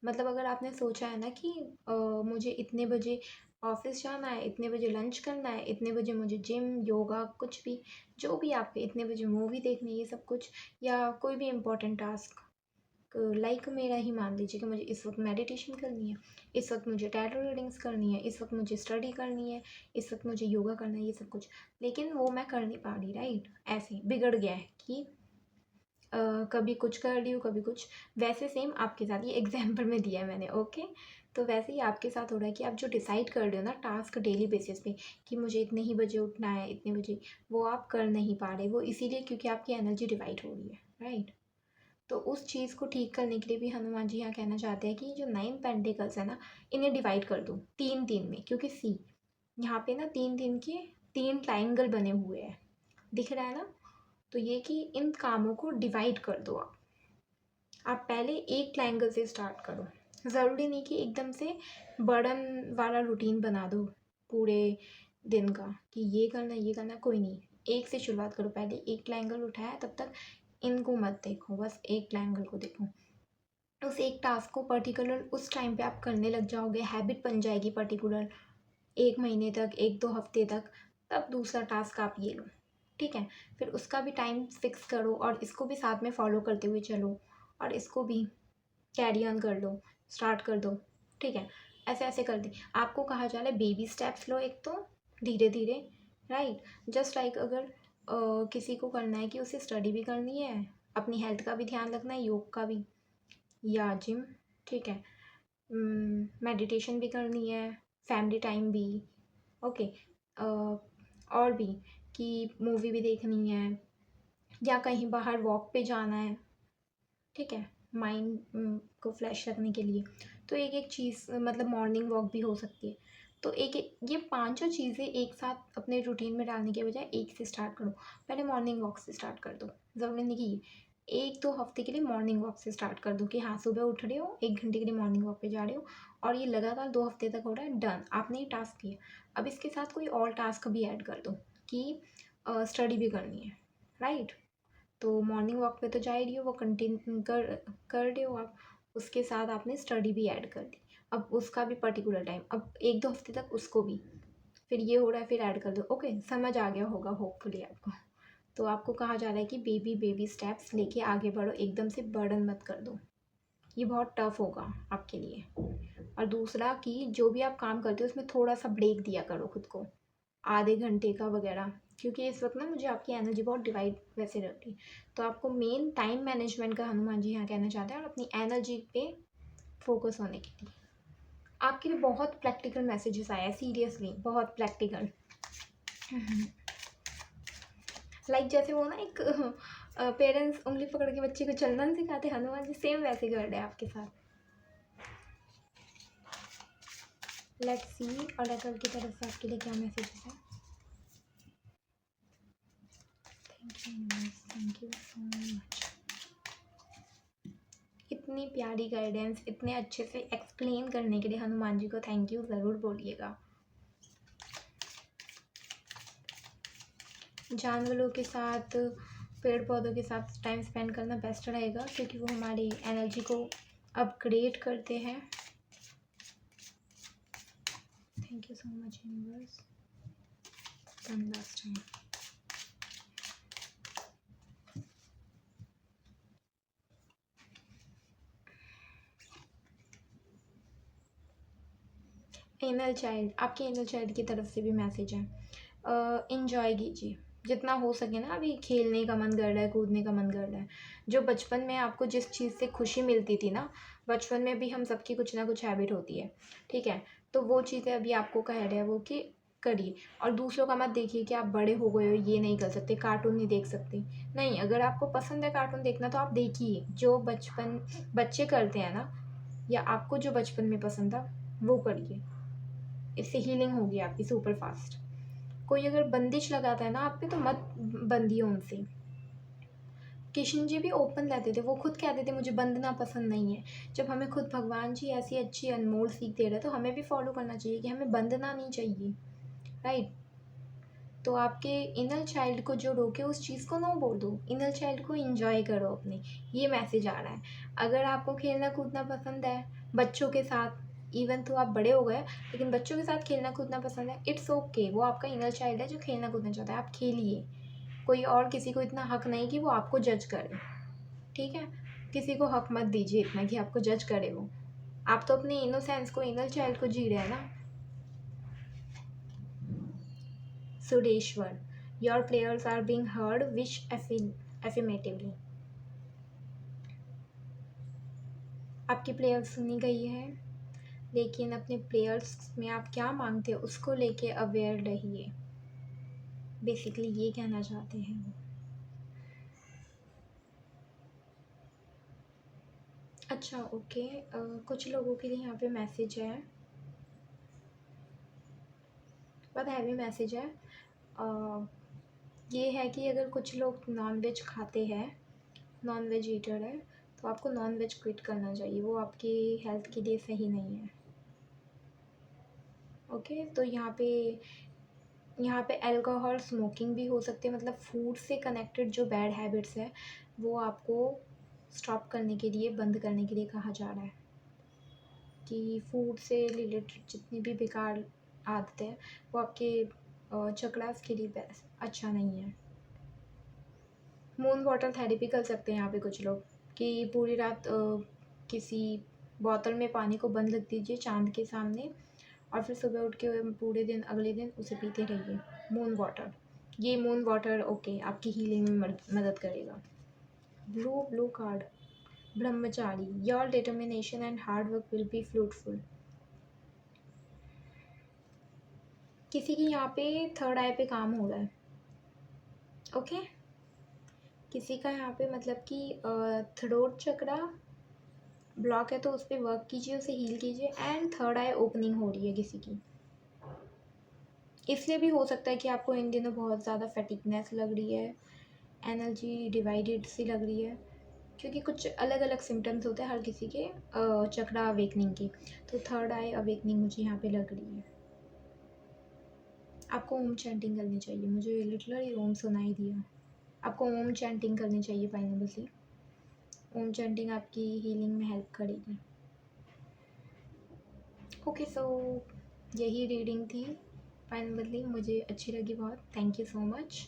मतलब अगर आपने सोचा है ना कि मुझे इतने बजे ऑफिस जाना है, इतने बजे लंच करना है, इतने बजे मुझे जिम, योगा, कुछ भी, जो भी आपके, इतने बजे मूवी देखनी है, ये सब कुछ, या कोई भी इम्पोर्टेंट टास्क, लाइक मेरा ही मान लीजिए कि मुझे इस वक्त मेडिटेशन करनी है, इस वक्त मुझे टैरो रीडिंग्स करनी है, इस वक्त मुझे स्टडी करनी है, इस वक्त मुझे योगा करना है, ये सब कुछ, लेकिन वो मैं कर नहीं पा रही, राइट। ऐसे बिगड़ गया है कि कभी कुछ कर रही हूँ, कभी कुछ। वैसे सेम आपके साथ, ये एग्जाम्पल में दिया है मैंने, ओके। तो वैसे ही आपके साथ हो रहा है कि आप जो डिसाइड कर रहे हो ना टास्क डेली बेसिस पे, कि मुझे इतने ही बजे उठना है, इतने बजे, वो आप कर नहीं पा रहे। वो इसीलिए क्योंकि आपकी एनर्जी डिवाइड हो रही है, राइट। तो उस चीज़ को ठीक करने के लिए भी हनुमान जी यहाँ कहना चाहते हैं कि जो 9 पेंटिकल्स है ना, इन्हें डिवाइड कर दो 3-3 में। क्योंकि सी, यहाँ पे ना 3-3 के 3 ट्राइंगल बने हुए हैं, दिख रहा है ना। तो ये कि इन कामों को डिवाइड कर दो आप पहले एक ट्रायंगल से स्टार्ट करो। ज़रूरी नहीं कि एकदम से बर्डन वाला रूटीन बना दो पूरे दिन का कि ये करना ये करना, कोई नहीं। एक से शुरुआत करो, पहले एक ट्रायंगल उठाया, तब तक इनको मत देखो, बस एक ट्रायंगल को देखो। उस एक टास्क को पर्टिकुलर उस टाइम पे आप करने लग जाओगे, हैबिट बन जाएगी पर्टिकुलर, 1 महीने तक, 1-2 हफ्ते तक। तब दूसरा टास्क आप ये लो, ठीक है। फिर उसका भी टाइम फिक्स करो और इसको भी साथ में फॉलो करते हुए चलो, और इसको भी कैरी ऑन कर लो, स्टार्ट कर दो, ठीक है। ऐसे ऐसे कर दे। आपको कहा जा रहा है बेबी स्टेप्स लो, एक तो धीरे धीरे, राइट। जस्ट लाइक अगर किसी को करना है कि उसे स्टडी भी करनी है, अपनी हेल्थ का भी ध्यान रखना है, योग का भी या जिम, ठीक है, मेडिटेशन भी करनी है, फैमिली टाइम भी, ओके, और भी कि मूवी भी देखनी है या कहीं बाहर वॉक पे जाना है, ठीक है, माइंड को फ्रेश रखने के लिए। तो एक एक चीज़, मतलब मॉर्निंग वॉक भी हो सकती है। तो एक एक ये पांचों चीज़ें एक साथ अपने रूटीन में डालने के बजाय एक से स्टार्ट करो। पहले मॉर्निंग वॉक से स्टार्ट कर दो। ज़रूरी नहीं कि 1-2 हफ्ते के लिए मॉर्निंग वॉक से स्टार्ट कर दो कि हाँ, सुबह उठ रहे हो, 1 घंटे के लिए मॉर्निंग वॉक पे जा रहे हो और ये लगातार 2 हफ्ते तक हो रहा है, डन, आपने ये टास्क किया। अब इसके साथ कोई और टास्क भी ऐड कर दो कि स्टडी भी करनी है, राइट? तो मॉर्निंग वॉक पे तो जा ही रही हो, वो कंटिन्यू कर रहे हो आप, उसके साथ आपने स्टडी भी ऐड कर दी। अब उसका भी पर्टिकुलर टाइम, अब 1-2 हफ्ते तक उसको भी, फिर ये हो रहा है फिर ऐड कर दो। ओके, समझ आ गया होगा होपफुली आपको। तो आपको कहा जा रहा है कि बेबी बेबी स्टेप्स लेके आगे बढ़ो, एकदम से बर्डन मत कर दो, ये बहुत टफ होगा आपके लिए। और दूसरा कि जो भी आप काम करते हो उसमें थोड़ा सा ब्रेक दिया करो खुद को, आधे घंटे का वगैरह, क्योंकि इस वक्त ना मुझे आपकी एनर्जी बहुत डिवाइड वैसे रहती है। तो आपको मेन टाइम मैनेजमेंट का हनुमान जी यहाँ कहना चाहते हैं और अपनी एनर्जी पे फोकस होने के लिए। आपके लिए बहुत प्रैक्टिकल मैसेजेस आया है, सीरियसली बहुत प्रैक्टिकल। लाइक जैसे वो ना एक पेरेंट्स उंगली पकड़ के बच्चे को चलना नहीं सिखाते, हनुमान जी सेम वैसे कर रहे हैं आपके साथ। लेट्स सी ऑरेकल की तरफ से आपके लिए क्या मैसेजेस है। Thank you so much. इतनी प्यारी गाइडेंस, इतने अच्छे से एक्सप्लेन करने के लिए हनुमान जी को थैंक यू ज़रूर बोलिएगा। जानवरों के साथ, पेड़ पौधों के साथ टाइम स्पेंड करना बेस्ट रहेगा क्योंकि वो हमारी एनर्जी को अपग्रेड करते हैं। Thank you so much universe. One last time. Inner child, आपके इनर चाइल्ड की तरफ से भी मैसेज है, इन्जॉय कीजिए जितना हो सके ना। अभी खेलने का मन कर रहा है, कूदने का मन कर रहा है, जो बचपन में आपको जिस चीज़ से खुशी मिलती थी ना, बचपन में भी हम सबकी कुछ ना कुछ हैबिट होती है, ठीक है, तो वो चीज़ें अभी आपको कह रहे हैं वो कि करिए। और दूसरों का मत देखिए कि आप बड़े हो गए हो ये नहीं कर सकते, कार्टून नहीं देख सकते, नहीं, अगर आपको पसंद है कार्टून देखना तो आप देखिए, जो बचपन बच्चे करते हैं ना, या आपको जो बचपन में पसंद था वो करिए, इससे हीलिंग होगी आपकी सुपर फास्ट। कोई अगर बंदिश लगाता है ना आप पे तो मत बंदियो उनसे। कृष्ण जी भी ओपन रहते थे, वो खुद कहते थे मुझे बंधना पसंद नहीं है। जब हमें खुद भगवान जी ऐसी अच्छी अनमोल सीख दे रहे हैं तो हमें भी फॉलो करना चाहिए कि हमें बंधना नहीं चाहिए, राइट। तो आपके इनर चाइल्ड को जो रोके उस चीज़ को नो बोल दो, इनर चाइल्ड को इंजॉय करो अपने, ये मैसेज आ रहा है। अगर आपको खेलना कूदना पसंद है बच्चों के साथ, इवन तो आप बड़े हो गए लेकिन बच्चों के साथ खेलना कूदना पसंद है, इट्स ओके, वो आपका इनर चाइल्ड है जो खेलना कूदना चाहता है, आप खेलिए। कोई और किसी को इतना हक नहीं कि वो आपको जज करे, ठीक है, किसी को हक मत दीजिए इतना कि आपको जज करे वो। आप तो अपने इनोसेंस को, इनर चाइल्ड को जी रहे हैं ना। Sureshwar, your prayers are being heard, wish affirmatively। आपकी प्रेयर्स सुनी गई है, लेकिन अपने प्रेयर्स में आप क्या मांगते हो उसको लेके अवेयर रहिए, बेसिकली ये कहना चाहते हैं वो। अच्छा ओके, कुछ लोगों के लिए यहाँ पे मैसेज है, बहुत हैवी मैसेज है। ये है कि अगर कुछ लोग नॉन वेज खाते हैं, नॉन वेज ईटर है, तो आपको नॉन वेज क्विट करना चाहिए, वो आपकी हेल्थ के लिए सही नहीं है। ओके, तो यहाँ पे अल्कोहल, स्मोकिंग भी हो सकते हैं, मतलब फूड से कनेक्टेड जो बैड हैबिट्स है वो आपको स्टॉप करने के लिए, बंद करने के लिए कहा जा रहा है कि फूड से रिलेटेड जितनी भी बेकार आदतें हैं वो आपके चक्रास के लिए अच्छा नहीं है। मून वाटर थेरेपी कर सकते हैं यहाँ पे कुछ लोग कि पूरी रात किसी बोतल में पानी को बंद रख दीजिए चांद के सामने और फिर सुबह उठ के पूरे दिन, अगले दिन उसे पीते रहिए, मून वाटर, ये मून वाटर ओके आपकी हीलिंग में मदद करेगा। Blue card, Brahmachari, your determination and hard work will be fruitful. किसी की यहाँ पे थर्ड आई पे काम हो रहा है, ओके किसी का यहाँ पे मतलब कि थ्रोट चक्रा ब्लॉक है तो उस पर वर्क कीजिए, उसे हील कीजिए। एंड थर्ड आई ओपनिंग हो रही है किसी की, इसलिए भी हो सकता है कि आपको इन दिनों बहुत ज़्यादा फैटिकनेस लग रही है, एनर्जी डिवाइडेड सी लग रही है, क्योंकि कुछ अलग अलग सिम्टम्स होते हैं हर किसी के चक्रा अवेकनिंग के। तो थर्ड आई अवेकनिंग मुझे यहाँ पे लग रही है। आपको ओम चैंटिंग करनी चाहिए, मुझे लिटरली ओम सुनाई दिया। आपको ओम चैंटिंग करनी चाहिए फाइनली। ओम चैंटिंग आपकी हीलिंग में हेल्प करेगी। ओके सो यही रीडिंग थी फाइनली, मुझे अच्छी लगी बहुत, थैंक यू सो मच।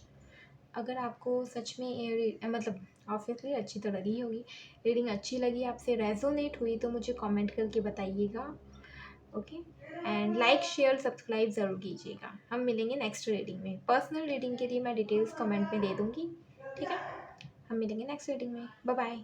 अगर आपको सच में मतलब ऑब्वियसली अच्छी तो लगी होगी, रीडिंग अच्छी लगी, आपसे रेजोनेट हुई तो मुझे कमेंट करके बताइएगा, okay and like share subscribe ज़रूर कीजिएगा। हम मिलेंगे नेक्स्ट रीडिंग में। पर्सनल रीडिंग के लिए मैं डिटेल्स कमेंट में दे दूँगी, ठीक है। हम मिलेंगे नेक्स्ट रीडिंग में, बाय बाय।